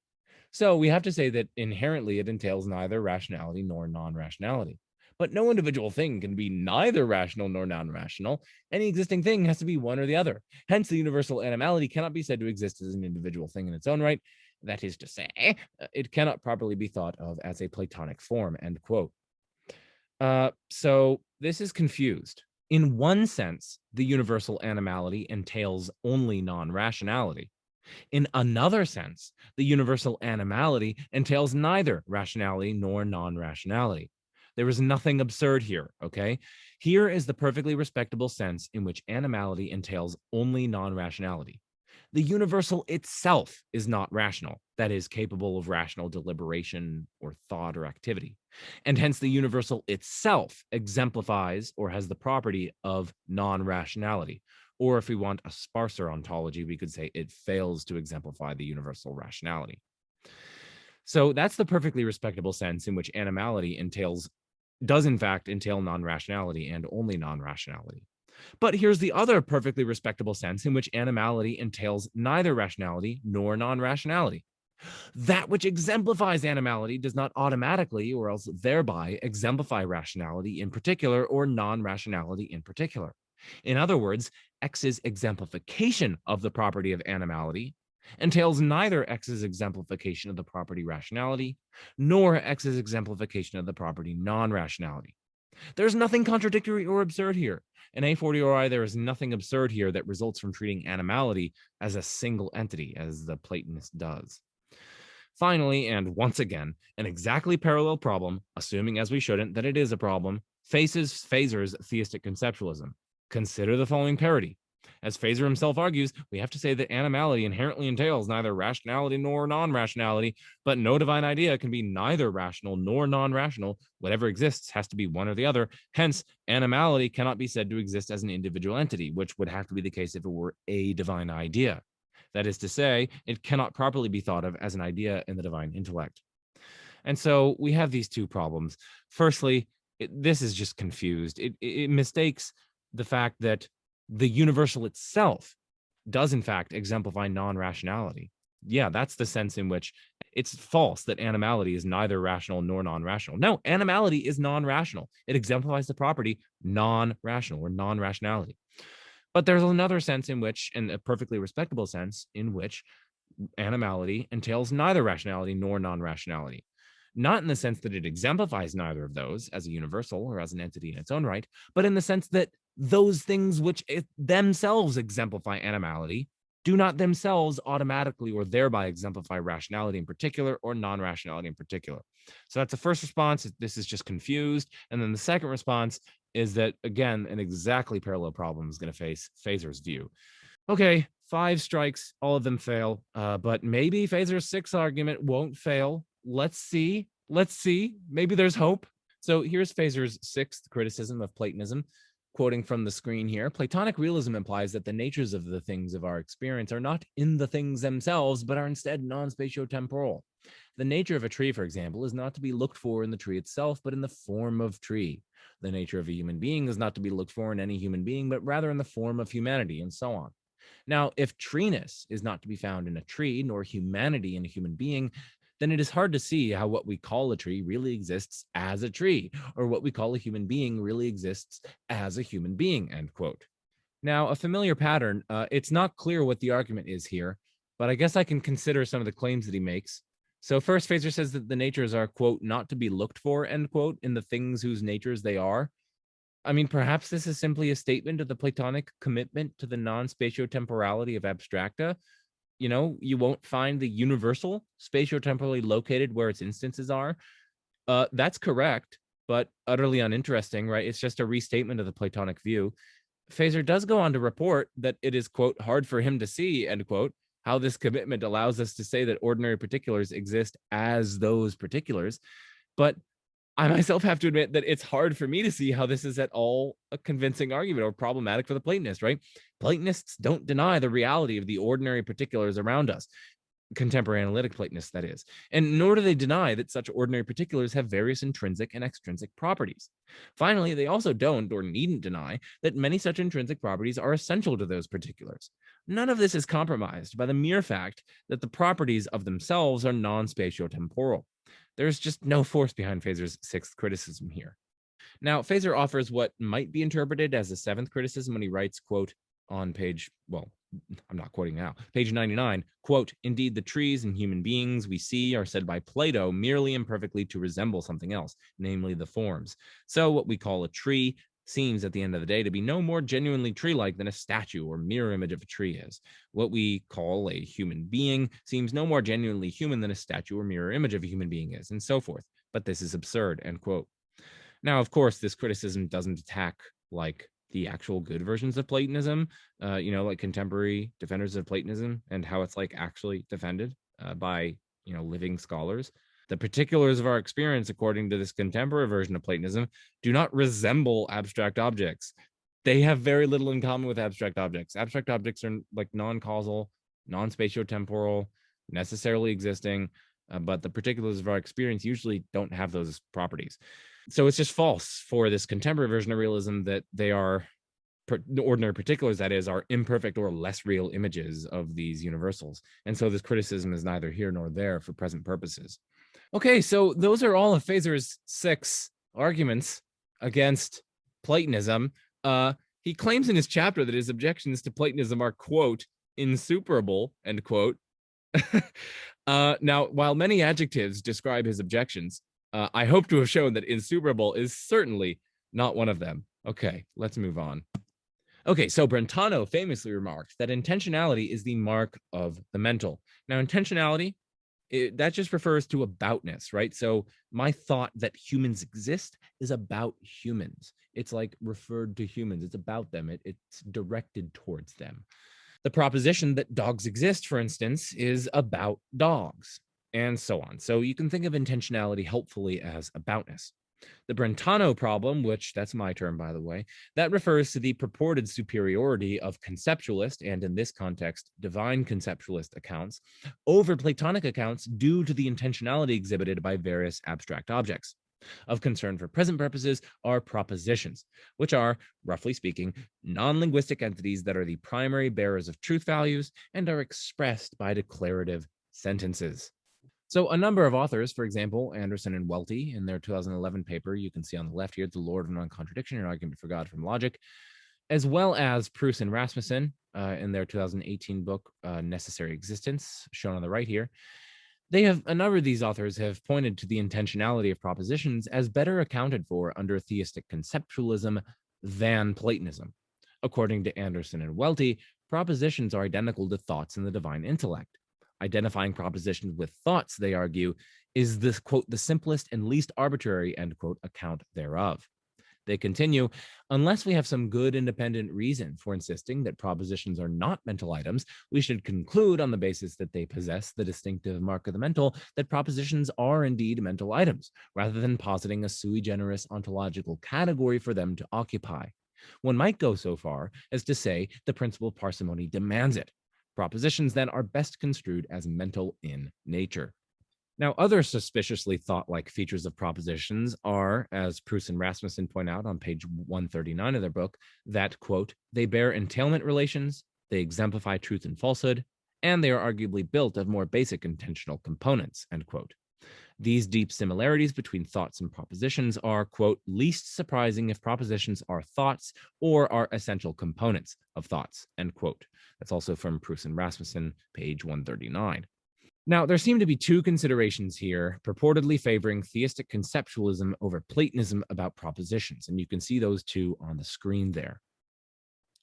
So we have to say that inherently it entails neither rationality nor non-rationality. But no individual thing can be neither rational nor non-rational. Any existing thing has to be one or the other. Hence, the universal animality cannot be said to exist as an individual thing in its own right. That is to say, it cannot properly be thought of as a Platonic form, end quote. So this is confused. In one sense, the universal animality entails only non-rationality. In another sense, the universal animality entails neither rationality nor non-rationality. There is nothing absurd here, okay? Here is the perfectly respectable sense in which animality entails only non-rationality. The universal itself is not rational, that is, capable of rational deliberation or thought or activity. And hence the universal itself exemplifies or has the property of non-rationality. Or if we want a sparser ontology, we could say it fails to exemplify the universal rationality. So that's the perfectly respectable sense in which animality does in fact entail non-rationality and only non-rationality. But here's the other perfectly respectable sense in which animality entails neither rationality nor non-rationality. That which exemplifies animality does not automatically or else thereby exemplify rationality in particular or non-rationality in particular. In other words, X's exemplification of the property of animality entails neither X's exemplification of the property rationality, nor X's exemplification of the property non-rationality. There's nothing contradictory or absurd here. In a fortiori, there is nothing absurd here that results from treating animality as a single entity, as the Platonist does. Finally, and once again, an exactly parallel problem, assuming as we shouldn't that it is a problem, faces Feser's theistic conceptualism. Consider the following parity. As Feser himself argues, we have to say that animality inherently entails neither rationality nor non-rationality, but no divine idea can be neither rational nor non-rational. Whatever exists has to be one or the other. Hence, animality cannot be said to exist as an individual entity, which would have to be the case if it were a divine idea. That is to say, it cannot properly be thought of as an idea in the divine intellect. And so we have these two problems. Firstly, this is just confused. It mistakes the fact that the universal itself does in fact exemplify non-rationality. Yeah, that's the sense in which it's false that animality is neither rational nor non-rational. No, animality is non-rational. It exemplifies the property non-rational or non-rationality. But there's another sense in which, and a perfectly respectable sense, in which animality entails neither rationality nor non-rationality. Not in the sense that it exemplifies neither of those as a universal or as an entity in its own right, but in the sense that those things which themselves exemplify animality do not themselves automatically or thereby exemplify rationality in particular or non-rationality in particular. So that's the first response. This is just confused. And then the second response is that, again, an exactly parallel problem is going to face Feser's view. Okay, 5 strikes, all of them fail, but maybe Feser's 6th argument won't fail. Let's see. Maybe there's hope. So here's Feser's 6th criticism of Platonism. Quoting from the screen here, Platonic realism implies that the natures of the things of our experience are not in the things themselves, but are instead non-spatio-temporal. The nature of a tree, for example, is not to be looked for in the tree itself, but in the form of tree. The nature of a human being is not to be looked for in any human being, but rather in the form of humanity, and so on. Now, if treeness is not to be found in a tree, nor humanity in a human being, then it is hard to see how what we call a tree really exists as a tree, or what we call a human being really exists as a human being, end quote. Now, a familiar pattern, it's not clear what the argument is here, but I guess I can consider some of the claims that he makes. So first, Feser says that the natures are, quote, not to be looked for, end quote, in the things whose natures they are. I mean, perhaps this is simply a statement of the Platonic commitment to the non-spatio-temporality of abstracta. You won't find the universal spatio-temporally located where its instances are. That's correct, but utterly uninteresting, right? It's just a restatement of the Platonic view. Feser does go on to report that it is, quote, hard for him to see, end quote, how this commitment allows us to say that ordinary particulars exist as those particulars. But I myself have to admit that it's hard for me to see how this is at all a convincing argument or problematic for the Platonist, right? Platonists don't deny the reality of the ordinary particulars around us, contemporary analytic Platonists, that is, and nor do they deny that such ordinary particulars have various intrinsic and extrinsic properties. Finally, they also don't or needn't deny that many such intrinsic properties are essential to those particulars. None of this is compromised by the mere fact that the properties of themselves are non-spatiotemporal. There's just no force behind Feser's sixth criticism here. Now, Feser offers what might be interpreted as a seventh criticism when he writes, quote, on page, well, I'm not quoting now, page 99, quote, indeed, the trees and human beings we see are said by Plato merely imperfectly to resemble something else, namely the forms. So what we call a tree seems at the end of the day to be no more genuinely tree-like than a statue or mirror image of a tree is. What we call a human being seems no more genuinely human than a statue or mirror image of a human being is, and so forth. But this is absurd, end quote. Now, of course, this criticism doesn't attack like the actual good versions of Platonism, like contemporary defenders of Platonism and how it's like actually defended by, living scholars. The particulars of our experience, according to this contemporary version of Platonism, do not resemble abstract objects. They have very little in common with abstract objects. Abstract objects are like non-causal, non-spatiotemporal, necessarily existing, but the particulars of our experience usually don't have those properties. So it's just false for this contemporary version of realism that they are ordinary particulars, that is, are imperfect or less real images of these universals. And so this criticism is neither here nor there for present purposes. Okay, so those are all of Feser's 6 arguments against Platonism. He claims in his chapter that his objections to Platonism are, quote, insuperable, end quote. Now, while many adjectives describe his objections, I hope to have shown that insuperable is certainly not one of them. Okay, let's move on. Okay, so Brentano famously remarked that intentionality is the mark of the mental. Now, intentionality, that just refers to aboutness, right? So my thought that humans exist is about humans. It's like referred to humans. It's about them. It's directed towards them. The proposition that dogs exist, for instance, is about dogs, and so on. So you can think of intentionality helpfully as aboutness. The Brentano problem, which that's my term, by the way, that refers to the purported superiority of conceptualist, and in this context, divine conceptualist accounts over Platonic accounts due to the intentionality exhibited by various abstract objects. Of concern for present purposes are propositions, which are, roughly speaking, non-linguistic entities that are the primary bearers of truth values and are expressed by declarative sentences. So a number of authors, for example, Anderson and Welty, in their 2011 paper, you can see on the left here, The Lord of Non-Contradiction, an Argument for God from Logic, as well as Proust and Rasmussen in their 2018 book, Necessary Existence, shown on the right here. A number of these authors have pointed to the intentionality of propositions as better accounted for under theistic conceptualism than Platonism. According to Anderson and Welty, propositions are identical to thoughts in the divine intellect. Identifying propositions with thoughts, they argue, is this, quote, the simplest and least arbitrary, end quote, account thereof. They continue, unless we have some good independent reason for insisting that propositions are not mental items, we should conclude on the basis that they possess the distinctive mark of the mental that propositions are indeed mental items, rather than positing a sui generis ontological category for them to occupy. One might go so far as to say the principle of parsimony demands it. Propositions then are best construed as mental in nature. Now, other suspiciously thought-like features of propositions are, as Proust and Rasmussen point out on page 139 of their book, that, quote, they bear entailment relations, they exemplify truth and falsehood, and they are arguably built of more basic intentional components, end quote. These deep similarities between thoughts and propositions are, quote, least surprising if propositions are thoughts or are essential components of thoughts, end quote. That's also from Proust and Rasmussen, page 139. Now, there seem to be 2 considerations here purportedly favoring theistic conceptualism over Platonism about propositions, and you can see those 2 on the screen there.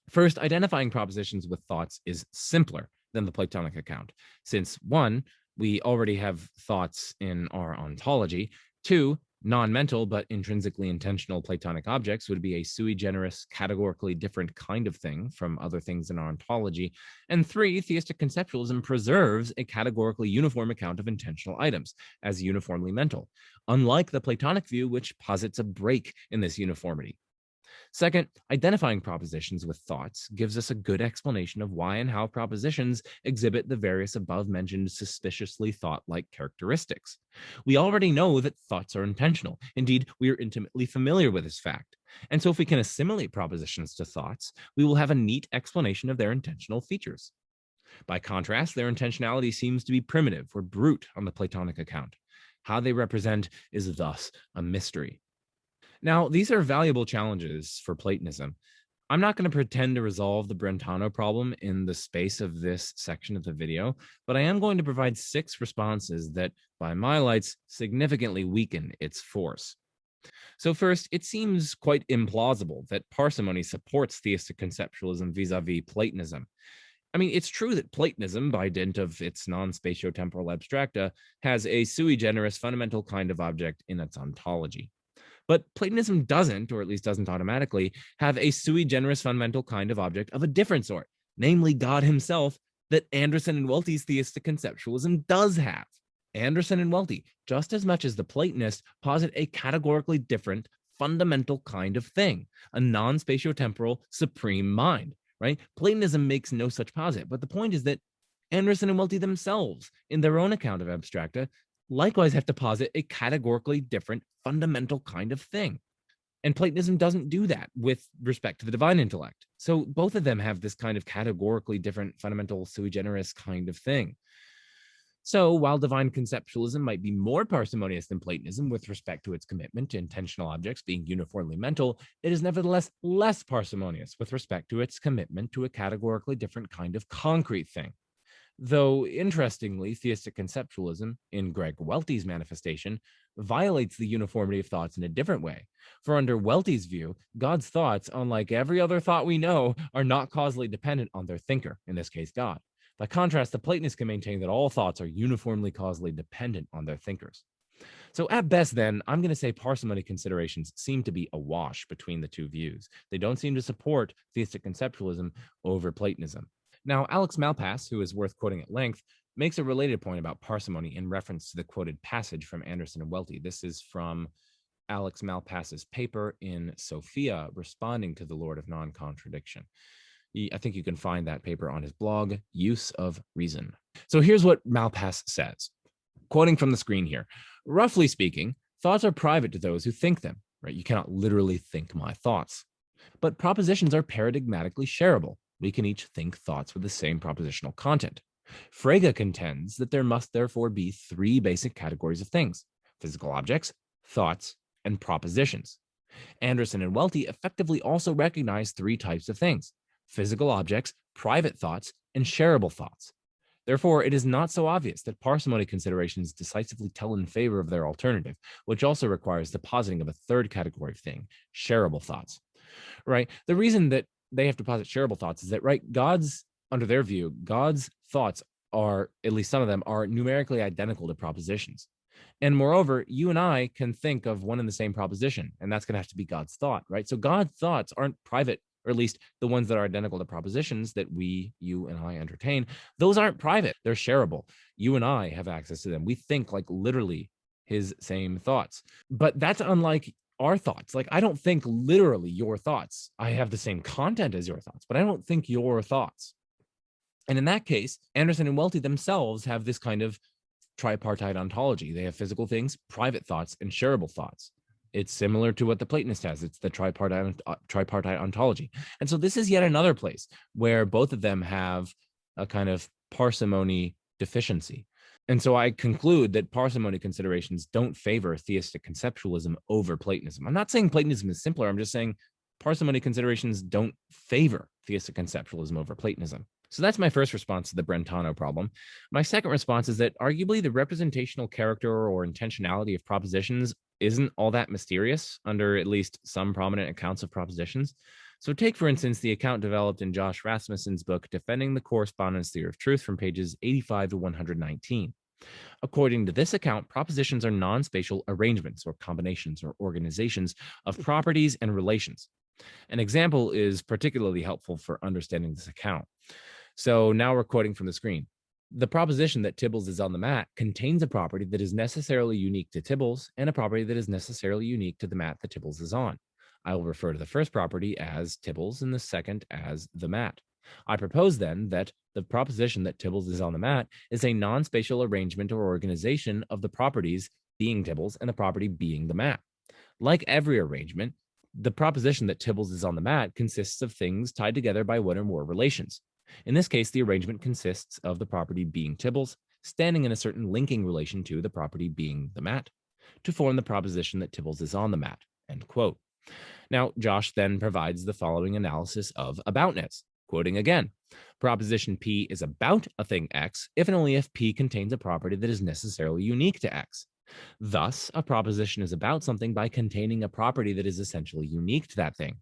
First, identifying propositions with thoughts is simpler than the Platonic account, since 1, we already have thoughts in our ontology. 2, Non-mental but intrinsically intentional Platonic objects would be a sui generis, categorically different kind of thing from other things in our ontology. And 3, theistic conceptualism preserves a categorically uniform account of intentional items as uniformly mental, unlike the Platonic view, which posits a break in this uniformity. Second, identifying propositions with thoughts gives us a good explanation of why and how propositions exhibit the various above-mentioned suspiciously thought-like characteristics. We already know that thoughts are intentional. Indeed, we are intimately familiar with this fact. And so if we can assimilate propositions to thoughts, we will have a neat explanation of their intentional features. By contrast, their intentionality seems to be primitive or brute on the Platonic account. How they represent is thus a mystery. Now, these are valuable challenges for Platonism. I'm not going to pretend to resolve the Brentano problem in the space of this section of the video, but I am going to provide 6 responses that, by my lights, significantly weaken its force. So first, it seems quite implausible that parsimony supports theistic conceptualism vis-a-vis Platonism. I mean, it's true that Platonism, by dint of its non-spatio-temporal abstracta, has a sui generis fundamental kind of object in its ontology. But Platonism doesn't, or at least doesn't automatically, have a sui generis fundamental kind of object of a different sort, namely God himself, that Anderson and Welty's theistic conceptualism does have. Anderson and Welty, just as much as the Platonists, posit a categorically different fundamental kind of thing, a non-spatio-temporal supreme mind, right? Platonism makes no such posit, but the point is that Anderson and Welty themselves, in their own account of abstracta, likewise have to posit a categorically different fundamental kind of thing. And Platonism doesn't do that with respect to the divine intellect. So both of them have this kind of categorically different fundamental sui generis kind of thing. So while divine conceptualism might be more parsimonious than Platonism with respect to its commitment to intentional objects being uniformly mental, it is nevertheless less parsimonious with respect to its commitment to a categorically different kind of concrete thing. Though, interestingly, theistic conceptualism, in Greg Welty's manifestation, violates the uniformity of thoughts in a different way. For under Welty's view, God's thoughts, unlike every other thought we know, are not causally dependent on their thinker, in this case God. By contrast, the Platonists can maintain that all thoughts are uniformly causally dependent on their thinkers. So at best, then, I'm going to say parsimony considerations seem to be awash between the two views. They don't seem to support theistic conceptualism over Platonism. Now, Alex Malpass, who is worth quoting at length, makes a related point about parsimony in reference to the quoted passage from Anderson and Welty. This is from Alex Malpass's paper in Sophia, responding to the Lord of Non-Contradiction. I think you can find that paper on his blog, Use of Reason. So here's what Malpass says, quoting from the screen here. Roughly speaking, thoughts are private to those who think them, right? You cannot literally think my thoughts. But propositions are paradigmatically shareable. We can each think thoughts with the same propositional content. Frege contends that there must therefore be 3 basic categories of things: physical objects, thoughts, and propositions. Anderson and Welty effectively also recognize 3 types of things: physical objects, private thoughts, and shareable thoughts. Therefore, it is not so obvious that parsimony considerations decisively tell in favor of their alternative, which also requires the positing of a 3rd category of thing, shareable thoughts. Right? The reason that they have to posit shareable thoughts is that, right, under their view, God's thoughts are, at least some of them, are numerically identical to propositions. And moreover, you and I can think of one and the same proposition, and that's going to have to be God's thought, right? So God's thoughts aren't private, or at least the ones that are identical to propositions that you and I entertain. Those aren't private. They're shareable. You and I have access to them. We think like literally his same thoughts. But that's unlike our thoughts. Like, I don't think literally your thoughts. I have the same content as your thoughts, but I don't think your thoughts. And in that case, Anderson and Welty themselves have this kind of tripartite ontology. They have physical things, private thoughts, and shareable thoughts. It's similar to what the Platonist has. It's the tripartite ontology. And so this is yet another place where both of them have a kind of parsimony deficiency. And so I conclude that parsimony considerations don't favor theistic conceptualism over Platonism. I'm not saying Platonism is simpler. I'm just saying parsimony considerations don't favor theistic conceptualism over Platonism. So that's my first response to the Brentano problem. My second response is that arguably the representational character or intentionality of propositions isn't all that mysterious under at least some prominent accounts of propositions. So take, for instance, the account developed in Josh Rasmussen's book, Defending the Correspondence Theory of Truth, from pages 85 to 119. According to this account, propositions are non-spatial arrangements or combinations or organizations of properties and relations. An example is particularly helpful for understanding this account. So now we're quoting from the screen. The proposition that Tibbles is on the mat contains a property that is necessarily unique to Tibbles and a property that is necessarily unique to the mat that Tibbles is on. I will refer to the first property as Tibbles and the second as the mat. I propose then that the proposition that Tibbles is on the mat is a non-spatial arrangement or organization of the properties being Tibbles and the property being the mat. Like every arrangement, the proposition that Tibbles is on the mat consists of things tied together by one or more relations. In this case, the arrangement consists of the property being Tibbles standing in a certain linking relation to the property being the mat to form the proposition that Tibbles is on the mat, end quote. Now, Josh then provides the following analysis of aboutness, quoting again. Proposition P is about a thing X if and only if P contains a property that is necessarily unique to X. Thus, a proposition is about something by containing a property that is essentially unique to that thing.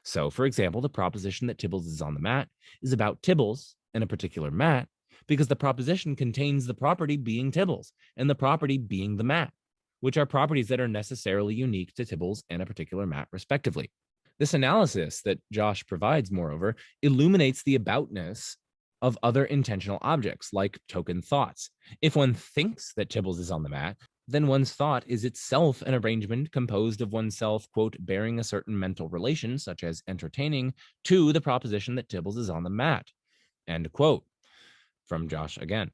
So, for example, the proposition that Tibbles is on the mat is about Tibbles and a particular mat because the proposition contains the property being Tibbles and the property being the mat, which are properties that are necessarily unique to Tibbles and a particular mat, respectively. This analysis that Josh provides, moreover, illuminates the aboutness of other intentional objects like token thoughts. If one thinks that Tibbles is on the mat, then one's thought is itself an arrangement composed of oneself, quote, bearing a certain mental relation, such as entertaining, to the proposition that Tibbles is on the mat, end quote. From Josh again.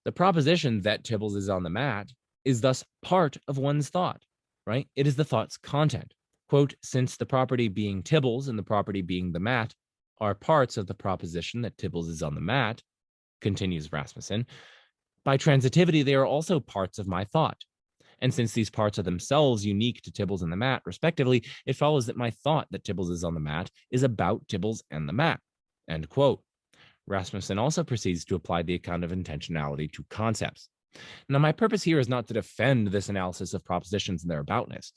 The proposition that Tibbles is on the mat is thus part of one's thought, right? It is the thought's content. Quote, since the property being Tibbles and the property being the mat are parts of the proposition that Tibbles is on the mat, continues Rasmussen, by transitivity, they are also parts of my thought. And since these parts are themselves unique to Tibbles and the mat, respectively, it follows that my thought that Tibbles is on the mat is about Tibbles and the mat, end quote. Rasmussen also proceeds to apply the account of intentionality to concepts. Now, my purpose here is not to defend this analysis of propositions and their aboutness.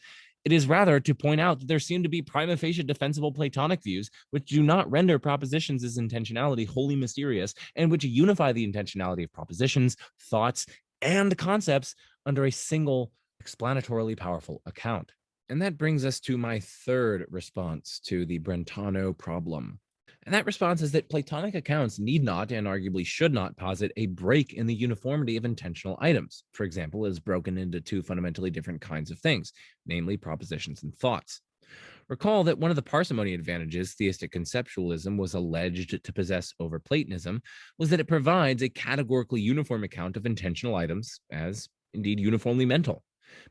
It is rather to point out that there seem to be prima facie defensible Platonic views which do not render propositions as intentionality wholly mysterious and which unify the intentionality of propositions, thoughts, and concepts under a single explanatorily powerful account. And that brings us to my third response to the Brentano problem. And that response is that Platonic accounts need not and arguably should not posit a break in the uniformity of intentional items, for example, as broken into two fundamentally different kinds of things, namely propositions and thoughts. Recall that one of the parsimony advantages theistic conceptualism was alleged to possess over Platonism was that it provides a categorically uniform account of intentional items as indeed uniformly mental.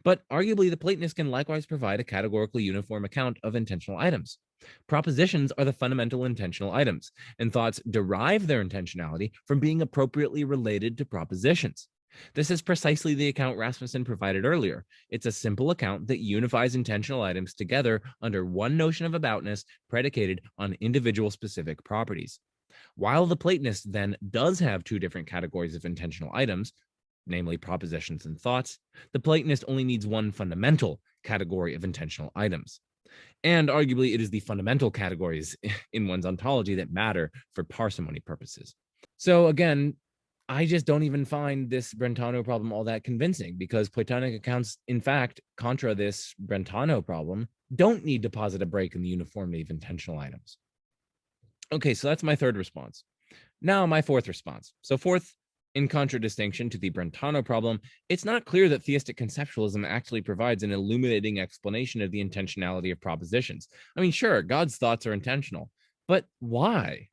But arguably, the Platonists can likewise provide a categorically uniform account of intentional items. Propositions are the fundamental intentional items, and thoughts derive their intentionality from being appropriately related to propositions. This is precisely the account Rasmussen provided earlier. It's a simple account that unifies intentional items together under one notion of aboutness predicated on individual specific properties. While the Platonist then does have two different categories of intentional items, namely propositions and thoughts, the Platonist only needs one fundamental category of intentional items. And arguably, it is the fundamental categories in one's ontology that matter for parsimony purposes. So again, I just don't even find this Brentano problem all that convincing because Platonic accounts, in fact, contra this Brentano problem, don't need to posit a break in the uniformity of intentional items. Okay, so that's my third response. Now my fourth response. So fourth, in contradistinction to the Brentano problem, it's not clear that theistic conceptualism actually provides an illuminating explanation of the intentionality of propositions. I mean, sure, God's thoughts are intentional, but why?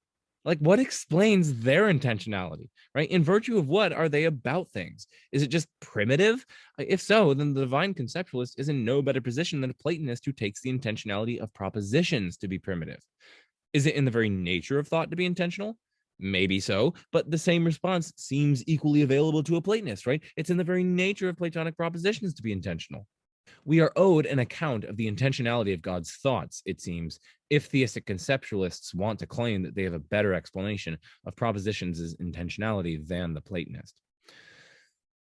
Like, what explains their intentionality, right? In virtue of what are they about things? Is it just primitive? If so, then the divine conceptualist is in no better position than a Platonist who takes the intentionality of propositions to be primitive. Is it in the very nature of thought to be intentional? Maybe so, but the same response seems equally available to a Platonist, right? It's in the very nature of Platonic propositions to be intentional. We are owed an account of the intentionality of God's thoughts, it seems, if theistic conceptualists want to claim that they have a better explanation of propositions' intentionality than the Platonist.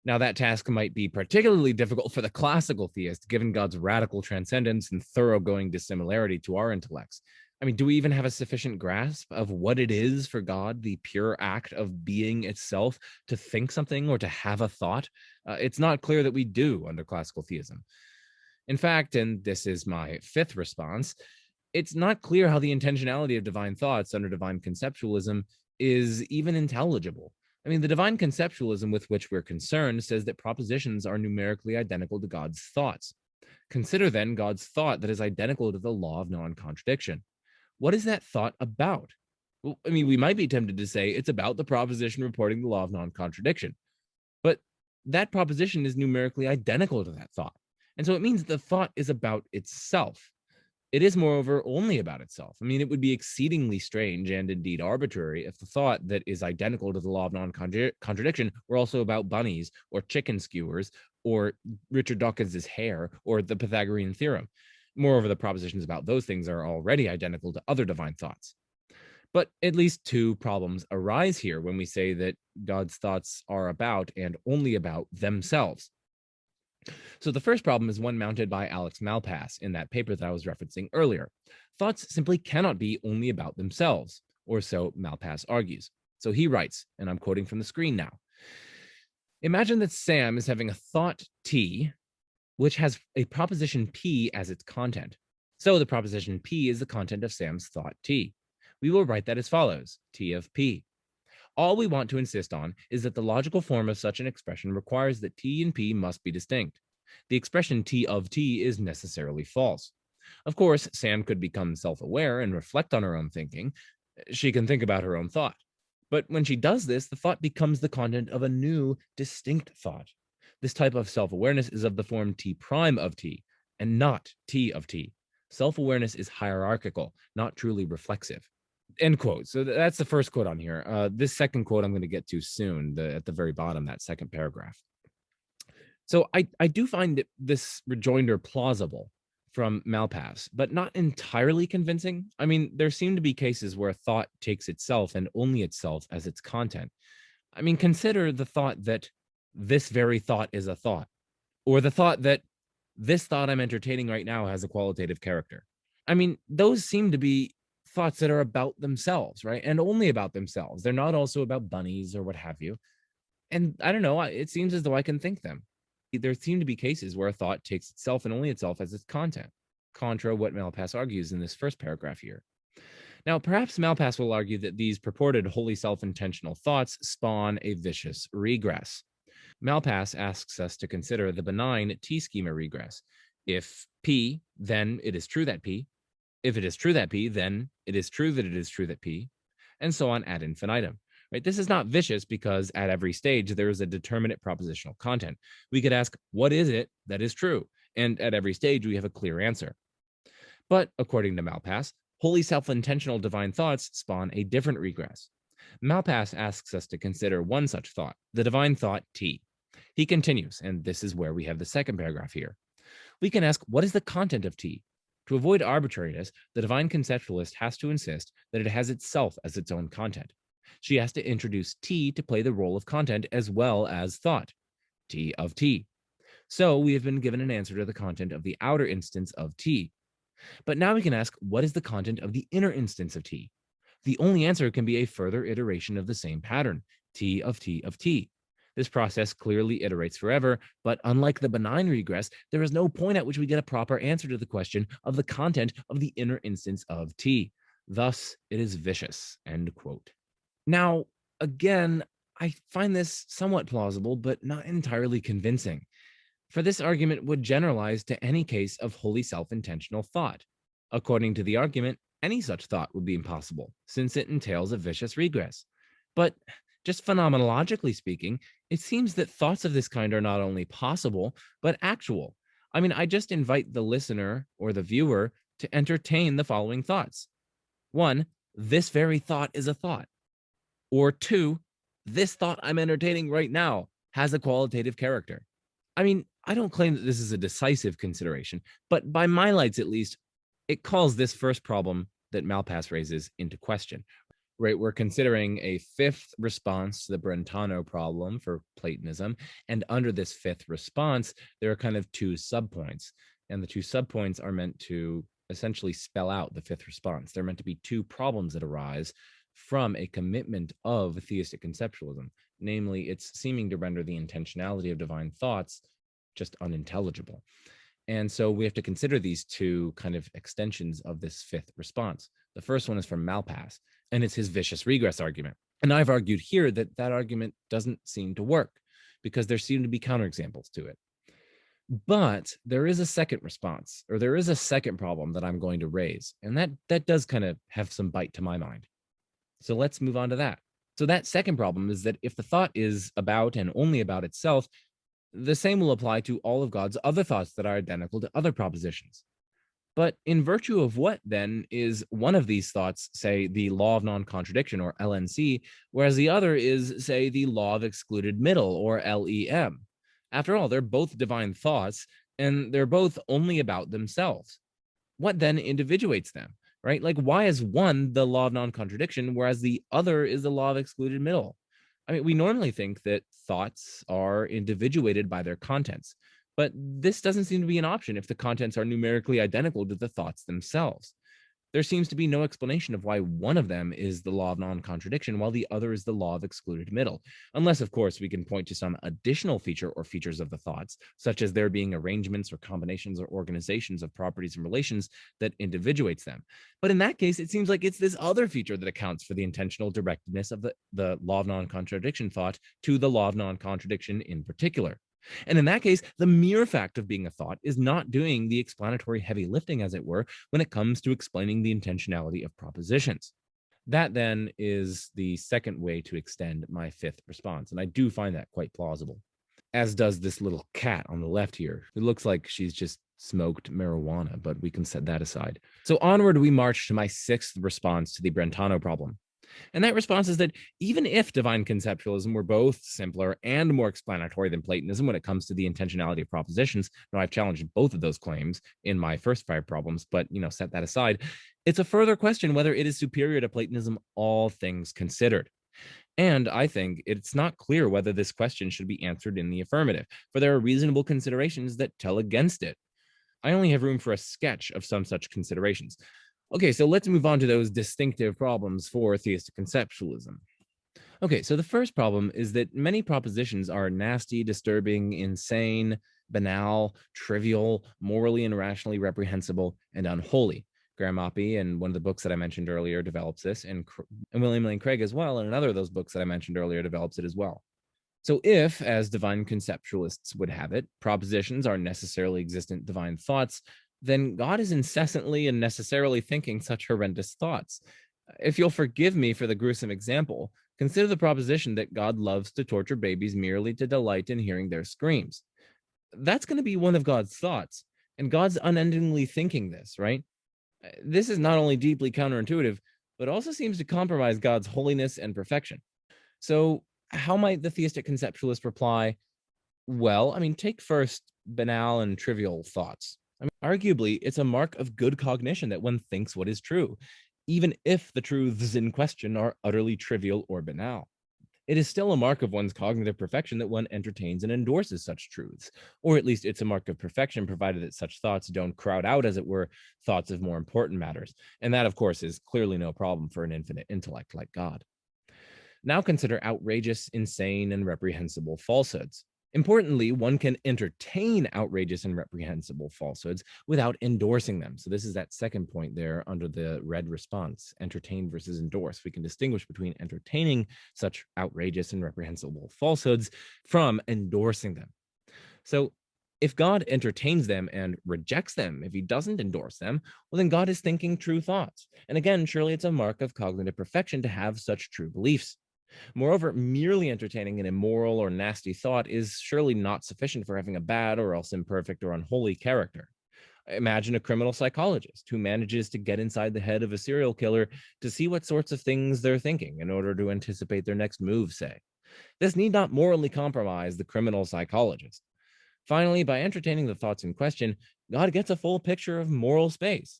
Now, that task might be particularly difficult for the classical theist, given God's radical transcendence and thoroughgoing dissimilarity to our intellects. I mean, do we even have a sufficient grasp of what it is for God, the pure act of being itself, to think something or to have a thought? It's not clear that we do under classical theism. In fact, and this is my fifth response, it's not clear how the intentionality of divine thoughts under divine conceptualism is even intelligible. I mean, the divine conceptualism with which we're concerned says that propositions are numerically identical to God's thoughts. Consider then God's thought that is identical to the law of non-contradiction. What is that thought about? Well, I mean, we might be tempted to say it's about the proposition reporting the law of non-contradiction, but that proposition is numerically identical to that thought. And so it means the thought is about itself. It is, moreover, only about itself. I mean, it would be exceedingly strange and indeed arbitrary if the thought that is identical to the law of non-contradiction were also about bunnies or chicken skewers or Richard Dawkins's hair or the Pythagorean theorem. Moreover, the propositions about those things are already identical to other divine thoughts. But at least two problems arise here when we say that God's thoughts are about and only about themselves. So the first problem is one mounted by Alex Malpass in that paper that I was referencing earlier. Thoughts simply cannot be only about themselves, or so Malpass argues. So he writes, and I'm quoting from the screen now. Imagine that Sam is having a thought T, which has a proposition P as its content. So the proposition P is the content of Sam's thought T. We will write that as follows, T of P. All we want to insist on is that the logical form of such an expression requires that T and P must be distinct. The expression T of T is necessarily false. Of course, Sam could become self-aware and reflect on her own thinking. She can think about her own thought. But when she does this, the thought becomes the content of a new, distinct thought. This type of self-awareness is of the form T prime of T, and not T of T. Self-awareness is hierarchical, not truly reflexive. End quote. So that's the first quote on here. This second quote I'm going to get to soon, at the very bottom, that second paragraph. So I do find this rejoinder plausible from Malpass, but not entirely convincing. I mean, there seem to be cases where a thought takes itself and only itself as its content. I mean, consider the thought that this very thought is a thought, or the thought that this thought I'm entertaining right now has a qualitative character. I mean, those seem to be thoughts that are about themselves, right? And only about themselves. They're not also about bunnies or what have you. And I don't know, it seems as though I can think them. There seem to be cases where a thought takes itself and only itself as its content, contra what Malpass argues in this first paragraph here. Now, perhaps Malpass will argue that these purported wholly self-intentional thoughts spawn a vicious regress. Malpass asks us to consider the benign T-schema regress. If P, then it is true that P. If it is true that P, then it is true that it is true that P, and so on ad infinitum. Right? This is not vicious because at every stage there is a determinate propositional content. We could ask, what is it that is true? And at every stage we have a clear answer. But according to Malpass, wholly self-intentional divine thoughts spawn a different regress. Malpass asks us to consider one such thought, the divine thought T. He continues, and this is where we have the second paragraph here. We can ask, what is the content of T? To avoid arbitrariness, the divine conceptualist has to insist that it has itself as its own content. She has to introduce T to play the role of content as well as thought, T of T. So we have been given an answer to the content of the outer instance of T. But now we can ask, what is the content of the inner instance of T? The only answer can be a further iteration of the same pattern, T of T of T. This process clearly iterates forever, but unlike the benign regress, there is no point at which we get a proper answer to the question of the content of the inner instance of T. Thus, it is vicious, end quote. Now, again, I find this somewhat plausible, but not entirely convincing. For this argument would generalize to any case of wholly self-intentional thought. According to the argument, any such thought would be impossible, since it entails a vicious regress. But just phenomenologically speaking, it seems that thoughts of this kind are not only possible, but actual. I mean, I just invite the listener or the viewer to entertain the following thoughts. 1, this very thought is a thought. Or 2, this thought I'm entertaining right now has a qualitative character. I mean, I don't claim that this is a decisive consideration, but by my lights at least, it calls this first problem that Malpass raises into question. Right, we're considering a fifth response to the Brentano problem for Platonism, and under this fifth response, there are kind of two subpoints, and the two subpoints are meant to essentially spell out the fifth response. They're meant to be two problems that arise from a commitment of theistic conceptualism, namely its seeming to render the intentionality of divine thoughts just unintelligible. And so we have to consider these two kind of extensions of this fifth response. The first one is from Malpass, and it's his vicious regress argument. And I've argued here that that argument doesn't seem to work because there seem to be counterexamples to it. But there is a second response, or there is a second problem that I'm going to raise, and that does kind of have some bite to my mind. So let's move on to that. So that second problem is that if the thought is about and only about itself, the same will apply to all of God's other thoughts that are identical to other propositions. But in virtue of what, then, is one of these thoughts, say, the law of non-contradiction, or LNC, whereas the other is, say, the law of excluded middle, or LEM? After all, they're both divine thoughts, and they're both only about themselves. What then individuates them, right? Like, why is one the law of non-contradiction, whereas the other is the law of excluded middle? I mean, we normally think that thoughts are individuated by their contents, but this doesn't seem to be an option if the contents are numerically identical to the thoughts themselves. There seems to be no explanation of why one of them is the law of non-contradiction while the other is the law of excluded middle, unless, of course, we can point to some additional feature or features of the thoughts, such as there being arrangements or combinations or organizations of properties and relations that individuates them. But in that case, it seems like it's this other feature that accounts for the intentional directedness of the law of non-contradiction thought to the law of non-contradiction in particular. And in that case, the mere fact of being a thought is not doing the explanatory heavy lifting, as it were, when it comes to explaining the intentionality of propositions. That then is the second way to extend my fifth response, and I do find that quite plausible. As does this little cat on the left here. It looks like she's just smoked marijuana, but we can set that aside. So onward we march to my sixth response to the Brentano problem. And that response is that even if divine conceptualism were both simpler and more explanatory than Platonism when it comes to the intentionality of propositions, now I've challenged both of those claims in my first 5 problems, but set that aside, it's a further question whether it is superior to Platonism, all things considered. And I think it's not clear whether this question should be answered in the affirmative, for there are reasonable considerations that tell against it. I only have room for a sketch of some such considerations. Okay, so let's move on to those distinctive problems for theistic conceptualism. Okay, so the first problem is that many propositions are nasty, disturbing, insane, banal, trivial, morally and rationally reprehensible, and unholy. Graham Oppy, in one of the books that I mentioned earlier, develops this, and William Lane Craig as well, and another of those books that I mentioned earlier develops it as well. So if, as divine conceptualists would have it, propositions are necessarily existent divine thoughts, then God is incessantly and necessarily thinking such horrendous thoughts. If you'll forgive me for the gruesome example, consider the proposition that God loves to torture babies merely to delight in hearing their screams. That's going to be one of God's thoughts, and God's unendingly thinking this, right? This is not only deeply counterintuitive, but also seems to compromise God's holiness and perfection. So how might the theistic conceptualist reply? Well, take first banal and trivial thoughts. Arguably, it's a mark of good cognition that one thinks what is true, even if the truths in question are utterly trivial or banal. It is still a mark of one's cognitive perfection that one entertains and endorses such truths, or at least it's a mark of perfection, provided that such thoughts don't crowd out, as it were, thoughts of more important matters. And that, of course, is clearly no problem for an infinite intellect like God. Now consider outrageous, insane, and reprehensible falsehoods. Importantly, one can entertain outrageous and reprehensible falsehoods without endorsing them. So this is that second point there under the red response, entertain versus endorse. We can distinguish between entertaining such outrageous and reprehensible falsehoods from endorsing them. So if God entertains them and rejects them, if he doesn't endorse them, well, then God is thinking true thoughts. And again, surely it's a mark of cognitive perfection to have such true beliefs. Moreover, merely entertaining an immoral or nasty thought is surely not sufficient for having a bad or else imperfect or unholy character. Imagine a criminal psychologist who manages to get inside the head of a serial killer to see what sorts of things they're thinking in order to anticipate their next move, say. This need not morally compromise the criminal psychologist. Finally, by entertaining the thoughts in question, God gets a full picture of moral space,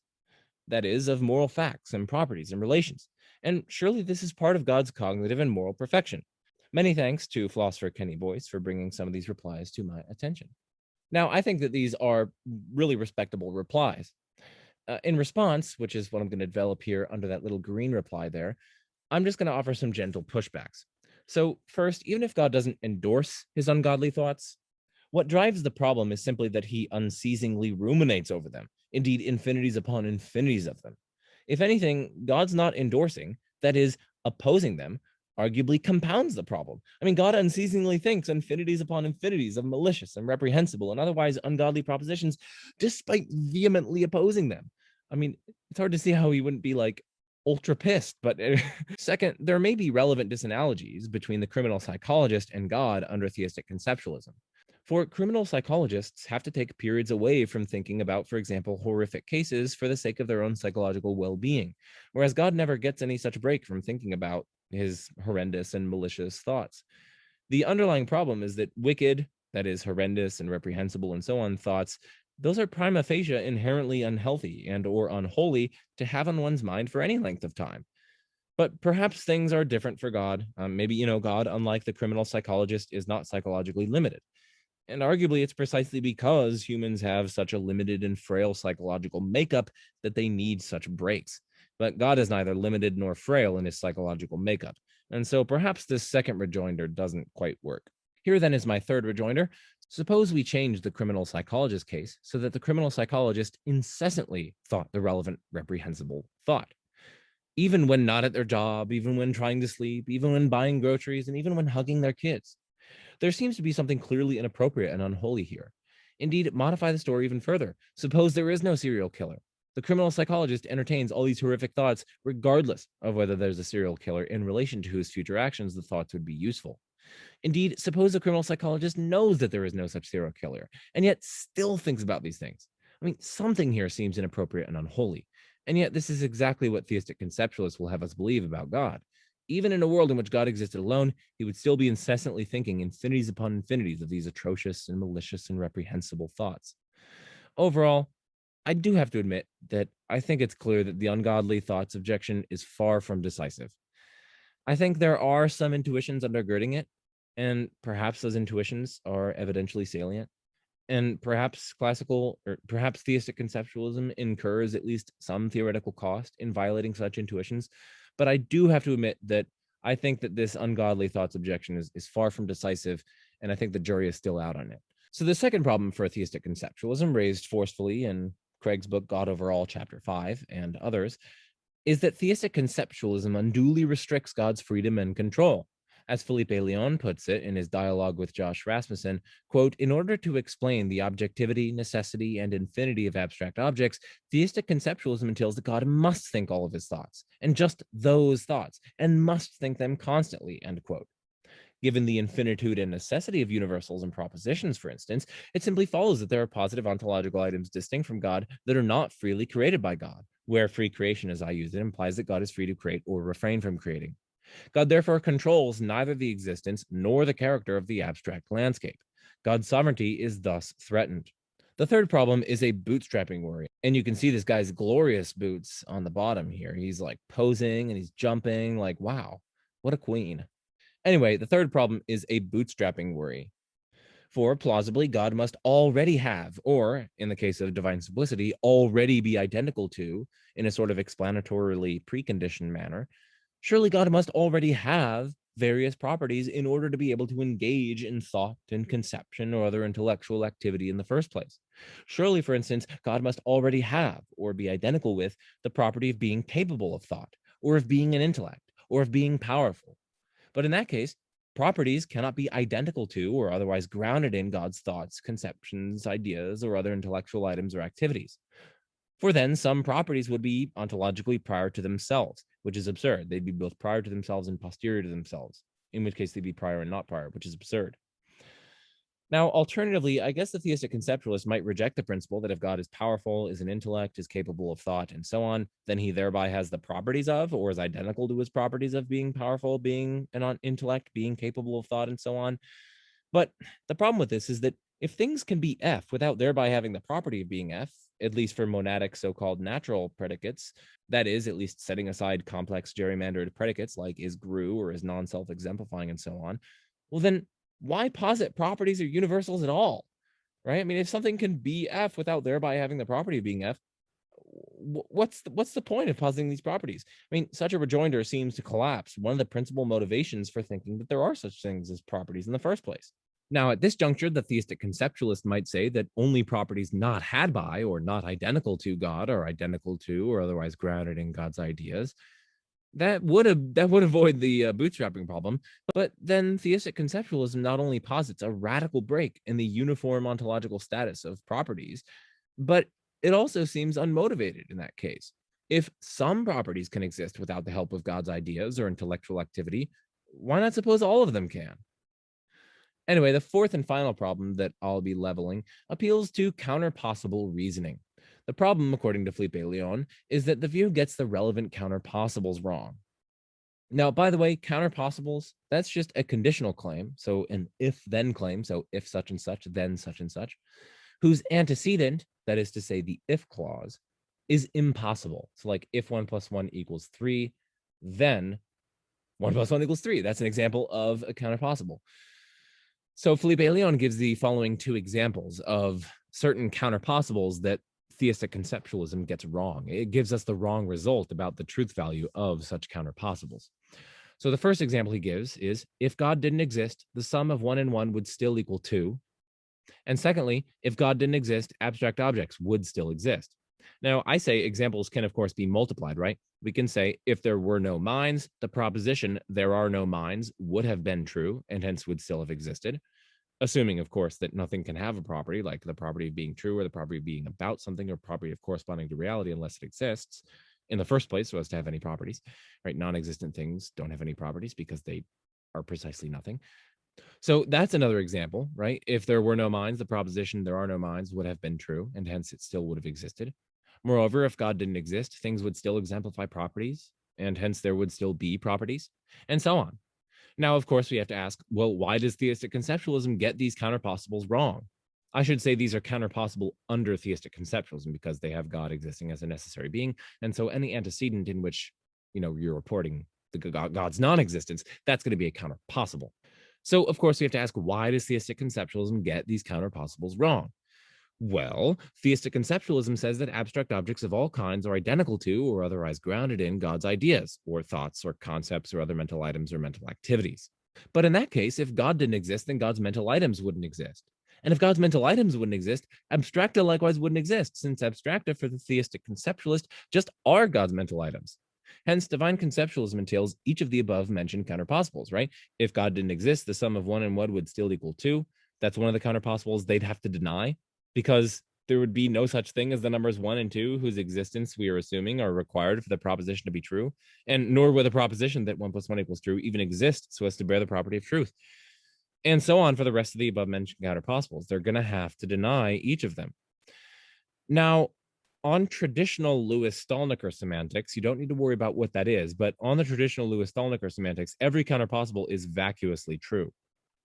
that is, of moral facts and properties and relations. And surely this is part of God's cognitive and moral perfection. Many thanks to philosopher Kenny Boyce for bringing some of these replies to my attention. Now, I think that these are really respectable replies. In response, which is what I'm going to develop here under that little green reply there, I'm just going to offer some gentle pushbacks. So, first, even if God doesn't endorse his ungodly thoughts, what drives the problem is simply that he unceasingly ruminates over them, indeed, infinities upon infinities of them. If anything, God's not endorsing, that is, opposing them, arguably compounds the problem. I mean, God unceasingly thinks infinities upon infinities of malicious and reprehensible and otherwise ungodly propositions, despite vehemently opposing them. I mean, it's hard to see how he wouldn't be like ultra pissed, but second, there may be relevant disanalogies between the criminal psychologist and God under theistic conceptualism. For criminal psychologists have to take periods away from thinking about, for example, horrific cases for the sake of their own psychological well-being, whereas God never gets any such break from thinking about his horrendous and malicious thoughts. The underlying problem is that wicked, that is horrendous and reprehensible and so on, thoughts, those are prima facie inherently unhealthy and or unholy to have on one's mind for any length of time. But perhaps things are different for God. Maybe, God, unlike the criminal psychologist, is not psychologically limited. And arguably, it's precisely because humans have such a limited and frail psychological makeup that they need such breaks. But God is neither limited nor frail in his psychological makeup. And so perhaps this second rejoinder doesn't quite work. Here then is my third rejoinder. Suppose we change the criminal psychologist case so that the criminal psychologist incessantly thought the relevant reprehensible thought. Even when not at their job, even when trying to sleep, even when buying groceries, and even when hugging their kids. There seems to be something clearly inappropriate and unholy here. Indeed, modify the story even further. Suppose there is no serial killer. The criminal psychologist entertains all these horrific thoughts, regardless of whether there's a serial killer in relation to whose future actions the thoughts would be useful. Indeed, suppose the criminal psychologist knows that there is no such serial killer, and yet still thinks about these things. I mean, something here seems inappropriate and unholy. And yet, this is exactly what theistic conceptualists will have us believe about God. Even in a world in which God existed alone, he would still be incessantly thinking infinities upon infinities of these atrocious and malicious and reprehensible thoughts. Overall, I do have to admit that I think it's clear that the ungodly thoughts objection is far from decisive. I think there are some intuitions undergirding it, and perhaps those intuitions are evidentially salient. And perhaps perhaps theistic conceptualism incurs at least some theoretical cost in violating such intuitions. But I do have to admit that I think that this ungodly thoughts objection is far from decisive, and I think the jury is still out on it. So the second problem for theistic conceptualism, raised forcefully in Craig's book God Over All, Chapter 5, and others, is that theistic conceptualism unduly restricts God's freedom and control. As Felipe Leon puts it in his dialogue with Josh Rasmussen, quote, in order to explain the objectivity, necessity, and infinity of abstract objects, theistic conceptualism entails that God must think all of his thoughts, and just those thoughts, and must think them constantly, end quote. Given the infinitude and necessity of universals and propositions, for instance, it simply follows that there are positive ontological items distinct from God that are not freely created by God, where free creation, as I use it, implies that God is free to create or refrain from creating. God therefore controls neither the existence nor the character of the abstract landscape. God's sovereignty is thus threatened. The third problem is a bootstrapping worry. And you can see this guy's glorious boots on the bottom here. He's like posing and he's jumping like, wow, what a queen. Anyway, the third problem is a bootstrapping worry. For plausibly, God must already have, or in the case of divine simplicity, already be identical to, in a sort of explanatorily preconditioned manner. Surely God must already have various properties in order to be able to engage in thought and conception or other intellectual activity in the first place. Surely, for instance, God must already have or be identical with the property of being capable of thought, or of being an intellect, or of being powerful. But in that case, properties cannot be identical to or otherwise grounded in God's thoughts, conceptions, ideas, or other intellectual items or activities. For then, some properties would be ontologically prior to themselves, which is absurd. They'd be both prior to themselves and posterior to themselves, in which case they'd be prior and not prior, which is absurd. Now, alternatively, I guess the theistic conceptualist might reject the principle that if God is powerful, is an intellect, is capable of thought, and so on, then he thereby has the properties of, or is identical to his properties of being powerful, being an intellect, being capable of thought, and so on. But the problem with this is that if things can be F without thereby having the property of being F, at least for monadic so-called natural predicates, that is, at least setting aside complex gerrymandered predicates like is GRU or is non-self-exemplifying and so on, well then, why posit properties or universals at all, right? I mean, if something can be F without thereby having the property of being F, what's the point of positing these properties? I mean, such a rejoinder seems to collapse one of the principal motivations for thinking that there are such things as properties in the first place. Now, at this juncture, the theistic conceptualist might say that only properties not had by or not identical to God are identical to or otherwise grounded in God's ideas. That would avoid the bootstrapping problem. But then theistic conceptualism not only posits a radical break in the uniform ontological status of properties, but it also seems unmotivated in that case. If some properties can exist without the help of God's ideas or intellectual activity, why not suppose all of them can? Anyway, the fourth and final problem that I'll be leveling appeals to counterpossible reasoning. The problem, according to Felipe Leon, is that the view gets the relevant counterpossibles wrong. Now, by the way, counterpossibles, that's just a conditional claim. So an if-then claim, so if such and such, then such and such, whose antecedent, that is to say the if clause, is impossible. So like if 1 + 1 = 3, then 1 + 1 = 3. That's an example of a counterpossible. So Felipe Leon gives the following two examples of certain counterpossibles that theistic conceptualism gets wrong. It gives us the wrong result about the truth value of such counterpossibles. So the first example he gives is, if God didn't exist, the sum of 1 and 1 would still equal 2. And secondly, if God didn't exist, abstract objects would still exist. Now, I say examples can, of course, be multiplied, right? We can say, if there were no minds, the proposition, there are no minds, would have been true, and hence would still have existed. Assuming, of course, that nothing can have a property, like the property of being true or the property of being about something or property of corresponding to reality, unless it exists in the first place so as to have any properties, right? Non-existent things don't have any properties because they are precisely nothing. So that's another example, right? If there were no minds, the proposition there are no minds would have been true, and hence it still would have existed. Moreover, if God didn't exist, things would still exemplify properties, and hence there would still be properties, and so on. Now, of course, we have to ask, well, why does theistic conceptualism get these counterpossibles wrong? I should say these are counterpossible under theistic conceptualism because they have God existing as a necessary being. And so any antecedent in which, you're reporting the God's non-existence, that's going to be a counterpossible. So, of course, we have to ask, why does theistic conceptualism get these counterpossibles wrong? Well, theistic conceptualism says that abstract objects of all kinds are identical to or otherwise grounded in God's ideas, or thoughts, or concepts, or other mental items or mental activities. But in that case, if God didn't exist, then God's mental items wouldn't exist. And if God's mental items wouldn't exist, abstracta likewise wouldn't exist, since abstracta for the theistic conceptualist just are God's mental items. Hence, divine conceptualism entails each of the above mentioned counterpossibles, right? If God didn't exist, the sum of 1 and 1 would still equal 2. That's one of the counterpossibles they'd have to deny, because there would be no such thing as the numbers 1 and 2, whose existence we are assuming are required for the proposition to be true, and nor would the proposition that 1 + 1 = true even exist so as to bear the property of truth. And so on for the rest of the above mentioned counterpossibles. They're going to have to deny each of them. Now, on traditional Lewis-Stalnaker semantics, you don't need to worry about what that is, but on the traditional Lewis-Stalnaker semantics, every counterpossible is vacuously true.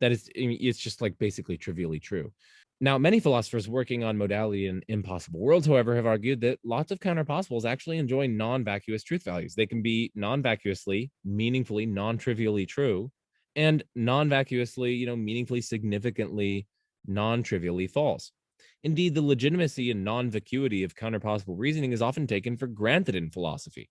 That is, it's just like basically trivially true. Now, many philosophers working on modality and impossible worlds, however, have argued that lots of counterpossibles actually enjoy non-vacuous truth values. They can be non-vacuously, meaningfully, non-trivially true, and non-vacuously, meaningfully, significantly, non-trivially false. Indeed, the legitimacy and non-vacuity of counterpossible reasoning is often taken for granted in philosophy.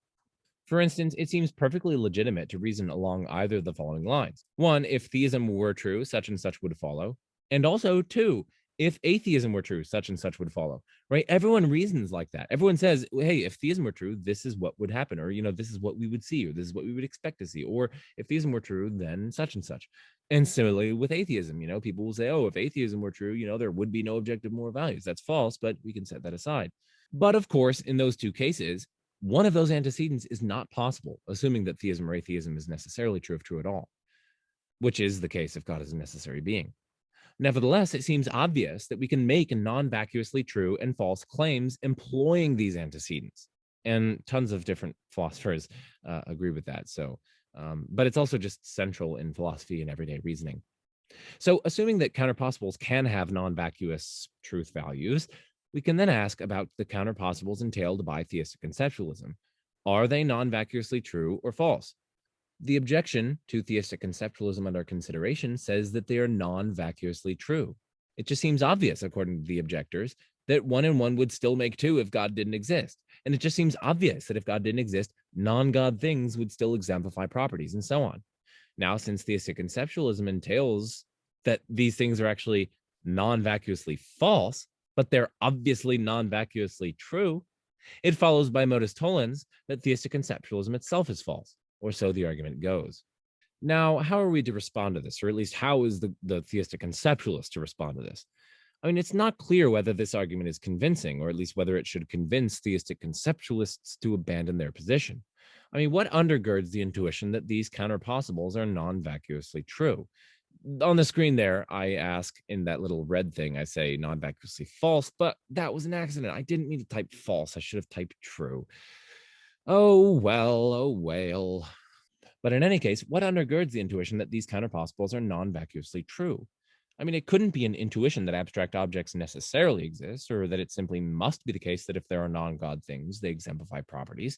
For instance, it seems perfectly legitimate to reason along either of the following lines. 1, if theism were true, such and such would follow. And also 2, if atheism were true, such and such would follow, right? Everyone reasons like that. Everyone says, hey, if theism were true, this is what would happen, or, this is what we would see, or this is what we would expect to see, or if theism were true, then such and such. And similarly with atheism, people will say, oh, if atheism were true, there would be no objective moral values. That's false, but we can set that aside. But of course, in those two cases, one of those antecedents is not possible, assuming that theism or atheism is necessarily true if true at all, which is the case if God is a necessary being. Nevertheless, it seems obvious that we can make non-vacuously true and false claims employing these antecedents. And tons of different philosophers agree with that. So, but it's also just central in philosophy and everyday reasoning. So, assuming that counterpossibles can have non-vacuous truth values, we can then ask about the counterpossibles entailed by theistic conceptualism. Are they non-vacuously true or false? The objection to theistic conceptualism under consideration says that they are non-vacuously true. It just seems obvious, according to the objectors, that 1 and 1 would still make 2 if God didn't exist. And it just seems obvious that if God didn't exist, non-God things would still exemplify properties and so on. Now, since theistic conceptualism entails that these things are actually non-vacuously false, but they're obviously non-vacuously true, it follows by modus tollens that theistic conceptualism itself is false, or so the argument goes. Now, how are we to respond to this? Or at least how is the theistic conceptualist to respond to this? I mean, it's not clear whether this argument is convincing, or at least whether it should convince theistic conceptualists to abandon their position. I mean, what undergirds the intuition that these counterpossibles are non-vacuously true? On the screen there, I ask in that little red thing, I say non-vacuously false, but that was an accident. I didn't mean to type false. I should have typed true. Oh, well, oh, well. But in any case, what undergirds the intuition that these counterpossibles are non-vacuously true? I mean, it couldn't be an intuition that abstract objects necessarily exist, or that it simply must be the case that if there are non-God things, they exemplify properties.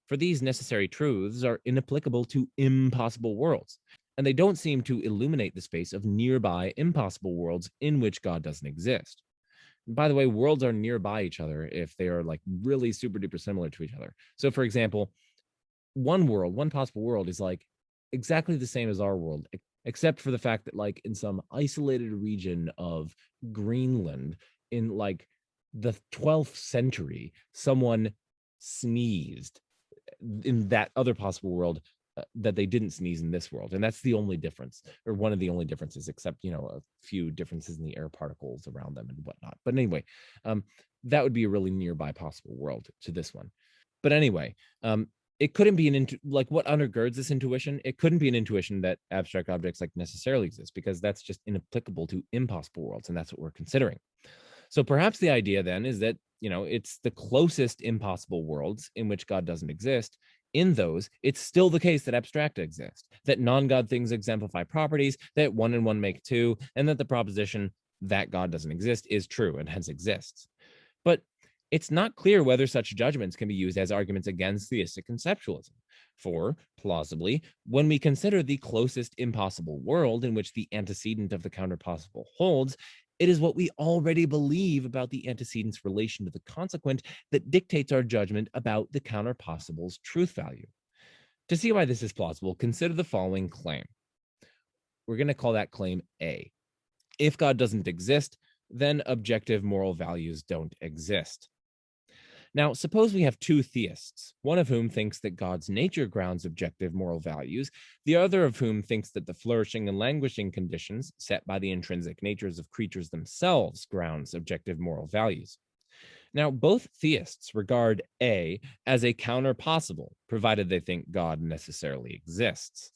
For these necessary truths are inapplicable to impossible worlds, and they don't seem to illuminate the space of nearby impossible worlds in which God doesn't exist. By the way, worlds are nearby each other if they are like really super duper similar to each other. So for example, one possible world is like exactly the same as our world, except for the fact that like in some isolated region of Greenland in like the 12th century, someone sneezed in that other possible world that they didn't sneeze in this world. And that's the only difference, or one of the only differences, except, you know, a few differences in the air particles around them and whatnot. But anyway, that would be a really nearby possible world to this one. But anyway, it couldn't be like what undergirds this intuition. It couldn't be an intuition that abstract objects like necessarily exist, because that's just inapplicable to impossible worlds. And that's what we're considering. So perhaps the idea then is that, you know, it's the closest impossible worlds in which God doesn't exist. In those, it's still the case that abstracta exist, that non-God things exemplify properties, that 1 and 1 make 2, and that the proposition that God doesn't exist is true and hence exists. But it's not clear whether such judgments can be used as arguments against theistic conceptualism. For, plausibly, when we consider the closest impossible world in which the antecedent of the counterpossible holds, it is what we already believe about the antecedent's relation to the consequent that dictates our judgment about the counterpossible's truth value. To see why this is plausible, consider the following claim. We're going to call that claim A. If God doesn't exist, then objective moral values don't exist. Now, suppose we have two theists, one of whom thinks that God's nature grounds objective moral values, the other of whom thinks that the flourishing and languishing conditions set by the intrinsic natures of creatures themselves grounds objective moral values. Now, both theists regard A as a counterpossible, provided they think God necessarily exists.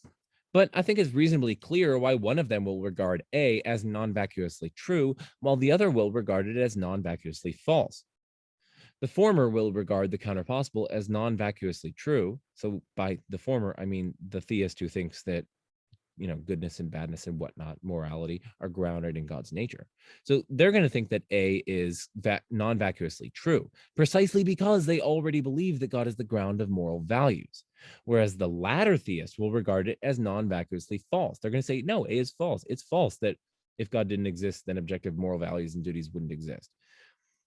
But I think it's reasonably clear why one of them will regard A as non-vacuously true, while the other will regard it as non-vacuously false. The former will regard the counterpossible as non-vacuously true. So by the former, I mean the theist who thinks that, you know, goodness and badness and whatnot, morality, are grounded in God's nature. So they're going to think that A is non-vacuously true, precisely because they already believe that God is the ground of moral values. Whereas the latter theist will regard it as non-vacuously false. They're going to say, no, A is false. It's false that if God didn't exist, then objective moral values and duties wouldn't exist.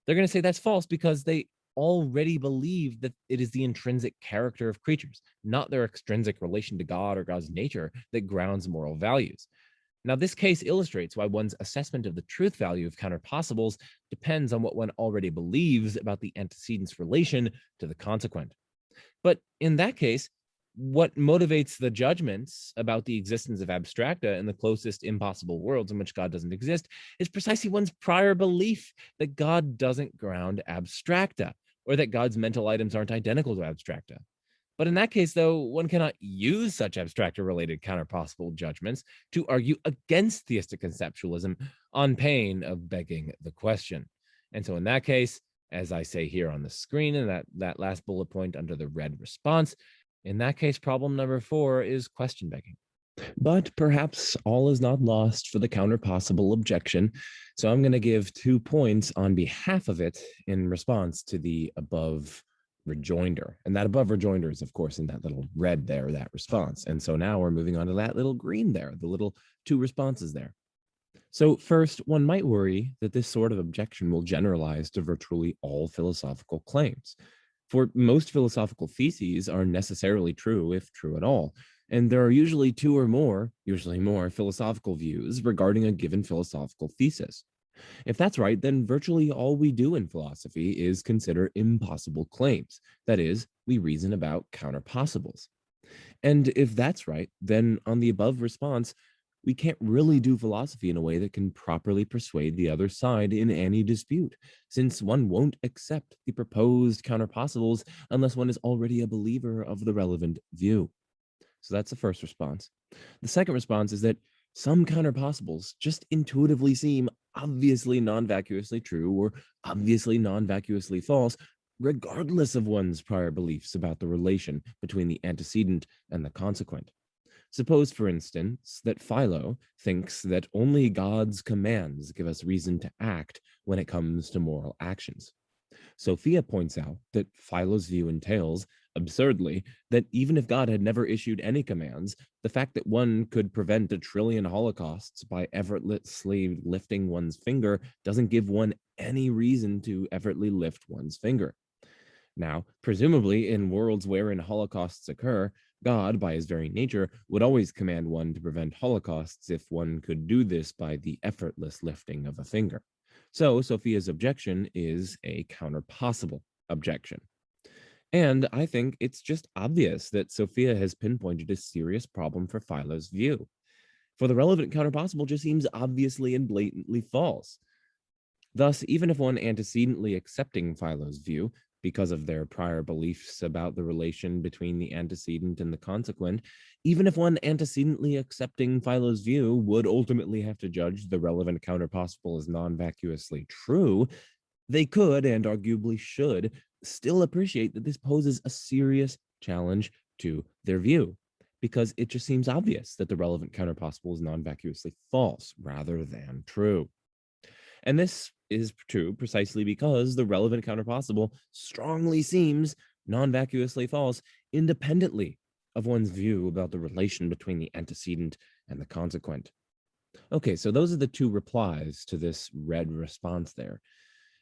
They're going to say that's false because they already believe that it is the intrinsic character of creatures, not their extrinsic relation to God or God's nature, that grounds moral values. Now, this case illustrates why one's assessment of the truth value of counterpossibles depends on what one already believes about the antecedent's relation to the consequent. But in that case, what motivates the judgments about the existence of abstracta in the closest impossible worlds in which God doesn't exist is precisely one's prior belief that God doesn't ground abstracta, or that God's mental items aren't identical to abstracta. But in that case, though, one cannot use such abstracta-related counterpossible judgments to argue against theistic conceptualism on pain of begging the question. And so in that case, as I say here on the screen in that last bullet point under the red response, in that case, problem number 4 is question begging. But perhaps all is not lost for the counterpossible objection, so I'm going to give 2 points on behalf of it in response to the above rejoinder. And that above rejoinder is, of course, in that little red there, that response. And so now we're moving on to that little green there, the little 2 responses there. So first, one might worry that this sort of objection will generalize to virtually all philosophical claims. For most philosophical theses are necessarily true, if true at all, and there are usually two or more, usually more, philosophical views regarding a given philosophical thesis. If that's right, then virtually all we do in philosophy is consider impossible claims. That is, we reason about counterpossibles. And if that's right, then on the above response, we can't really do philosophy in a way that can properly persuade the other side in any dispute, since one won't accept the proposed counterpossibles unless one is already a believer of the relevant view. So that's the first response. The second response is that some counterpossibles just intuitively seem obviously non vacuously true or obviously non vacuously false, regardless of one's prior beliefs about the relation between the antecedent and the consequent. Suppose, for instance, that Philo thinks that only God's commands give us reason to act when it comes to moral actions. Sophia points out that Philo's view entails, absurdly, that even if God had never issued any commands, the fact that one could prevent 1,000,000,000 holocausts by effortlessly lifting one's finger doesn't give one any reason to effortlessly lift one's finger. Now, presumably, in worlds wherein holocausts occur, God, by his very nature, would always command one to prevent holocausts if one could do this by the effortless lifting of a finger. So, Sophia's objection is a counterpossible objection. And I think it's just obvious that Sophia has pinpointed a serious problem for Philo's view. For the relevant counterpossible just seems obviously and blatantly false. Thus, even if one antecedently accepting Philo's view, because of their prior beliefs about the relation between the antecedent and the consequent, even if one antecedently accepting Philo's view would ultimately have to judge the relevant counterpossible as non-vacuously true, they could, and arguably should, still appreciate that this poses a serious challenge to their view, because it just seems obvious that the relevant counterpossible is non-vacuously false rather than true. And this is true precisely because the relevant counterpossible strongly seems non-vacuously false independently of one's view about the relation between the antecedent and the consequent. Okay, so those are the two replies to this red response there.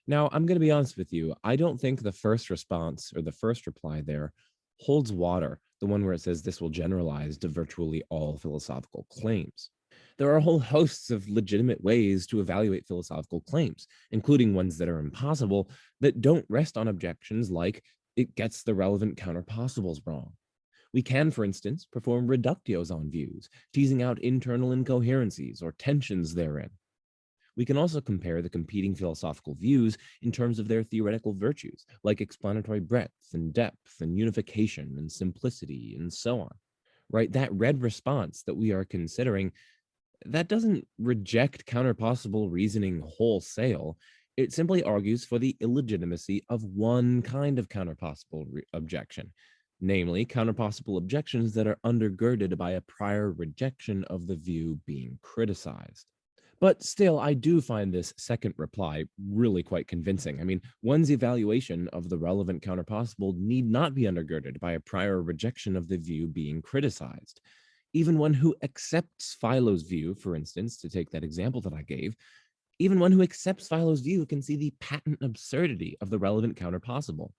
Now, I'm going to be honest with you. I don't think the first response or the first reply there holds water, the one where it says this will generalize to virtually all philosophical claims. There are whole hosts of legitimate ways to evaluate philosophical claims, including ones that are impossible, that don't rest on objections like it gets the relevant counterpossibles wrong. We can, for instance, perform reductios on views, teasing out internal incoherencies or tensions therein. We can also compare the competing philosophical views in terms of their theoretical virtues, like explanatory breadth and depth and unification and simplicity and so on. Right? That red response that we are considering, that doesn't reject counterpossible reasoning wholesale. It simply argues for the illegitimacy of one kind of counterpossible objection, namely counterpossible objections that are undergirded by a prior rejection of the view being criticized. But still, I do find this second reply really quite convincing. I mean, one's evaluation of the relevant counterpossible need not be undergirded by a prior rejection of the view being criticized. Even one who accepts Philo's view, for instance, to take that example that I gave, even one who accepts Philo's view can see the patent absurdity of the relevant counterpossible.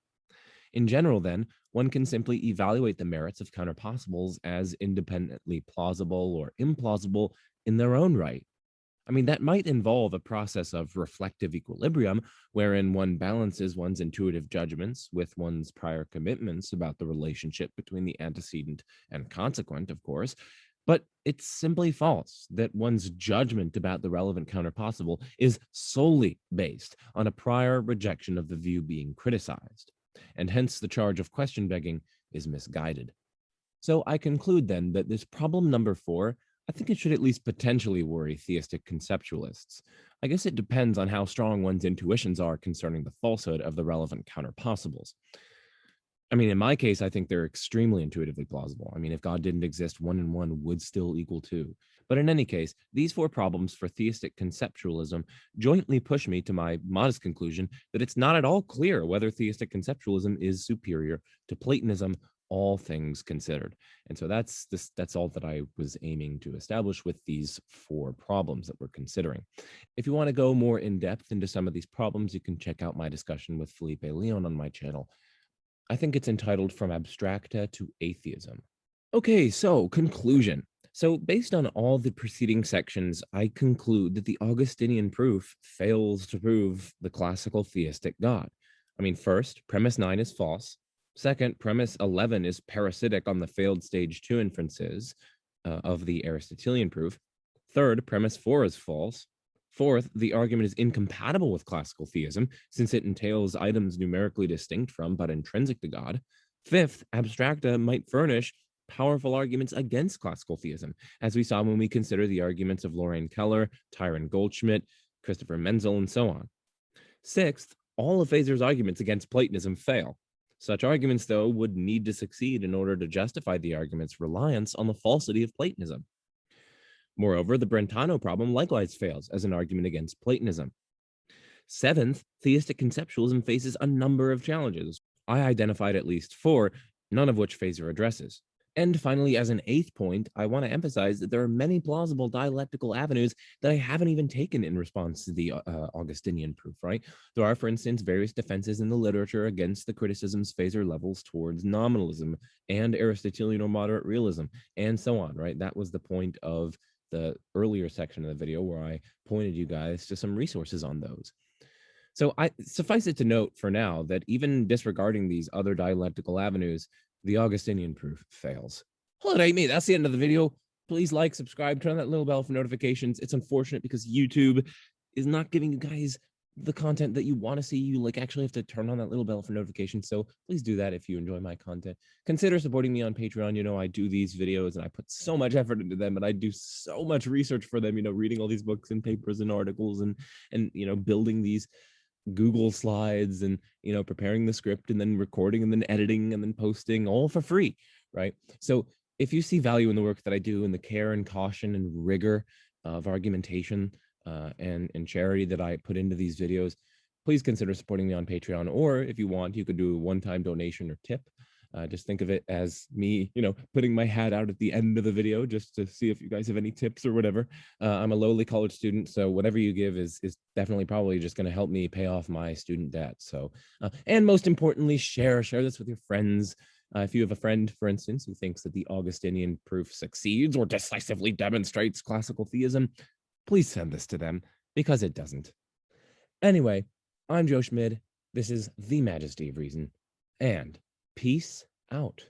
In general, then, one can simply evaluate the merits of counterpossibles as independently plausible or implausible in their own right. I mean, that might involve a process of reflective equilibrium, wherein one balances one's intuitive judgments with one's prior commitments about the relationship between the antecedent and consequent, of course. But it's simply false that one's judgment about the relevant counterpossible is solely based on a prior rejection of the view being criticized, and hence the charge of question begging is misguided. So I conclude then that this problem number 4, I think it should at least potentially worry theistic conceptualists. I guess it depends on how strong one's intuitions are concerning the falsehood of the relevant counterpossibles. I mean, in my case, I think they're extremely intuitively plausible. I mean, if God didn't exist, 1 and 1 would still equal 2. But in any case, these 4 problems for theistic conceptualism jointly push me to my modest conclusion that it's not at all clear whether theistic conceptualism is superior to Platonism, all things considered. And so that's all that I was aiming to establish with these 4 problems that we're considering. If you want to go more in depth into some of these problems, you can check out my discussion with Felipe Leon on my channel. I think it's entitled From Abstracta to Atheism. Okay, so conclusion. So based on all the preceding sections, I conclude that the Augustinian proof fails to prove the classical theistic God. I mean, first, premise 9 is false. Second, premise 11 is parasitic on the failed stage 2 inferences of the Aristotelian proof. Third, premise 4 is false. Fourth, the argument is incompatible with classical theism, since it entails items numerically distinct from but intrinsic to God. Fifth, abstracta might furnish powerful arguments against classical theism, as we saw when we consider the arguments of Lorraine Keller, Tyrone Goldschmidt, Christopher Menzel, and so on. Sixth, all of Feser's arguments against Platonism fail. Such arguments, though, would need to succeed in order to justify the argument's reliance on the falsity of Platonism. Moreover, the Brentano problem likewise fails as an argument against Platonism. Seventh, theistic conceptualism faces a number of challenges. I identified at least 4, none of which Feser addresses. And finally, as an 8th point, I want to emphasize that there are many plausible dialectical avenues that I haven't even taken in response to the Augustinian proof, right? There are, for instance, various defenses in the literature against the criticisms Feser levels towards nominalism and Aristotelian or moderate realism, and so on, right? That was the point of the earlier section of the video where I pointed you guys to some resources on those. So I suffice it to note for now that even disregarding these other dialectical avenues, the Augustinian proof fails. Well, it ain't me. That's the end of the video. Please like, subscribe, turn on that little bell for notifications. It's unfortunate because YouTube is not giving you guys the content that you want to see. You actually have to turn on that little bell for notifications. So please do that if you enjoy my content. Consider supporting me on Patreon. You know, I do these videos and I put so much effort into them and I do so much research for them, you know, reading all these books and papers and articles and you know, building these Google slides and, you know, preparing the script and then recording and then editing and then posting all for free, right? So if you see value in the work that I do and the care and caution and rigor of argumentation and charity that I put into these videos, please consider supporting me on Patreon. Or if you want, you could do a one-time donation or tip. Just think of it as me, you know, putting my hat out at the end of the video just to see if you guys have any tips or whatever. I'm a lowly college student, so whatever you give is definitely probably just going to help me pay off my student debt. So, and most importantly, share this with your friends. If you have a friend, for instance, who thinks that the Augustinian proof succeeds or decisively demonstrates classical theism, please send this to them because it doesn't. Anyway, I'm Joe Schmid. This is The Majesty of Reason, and peace out.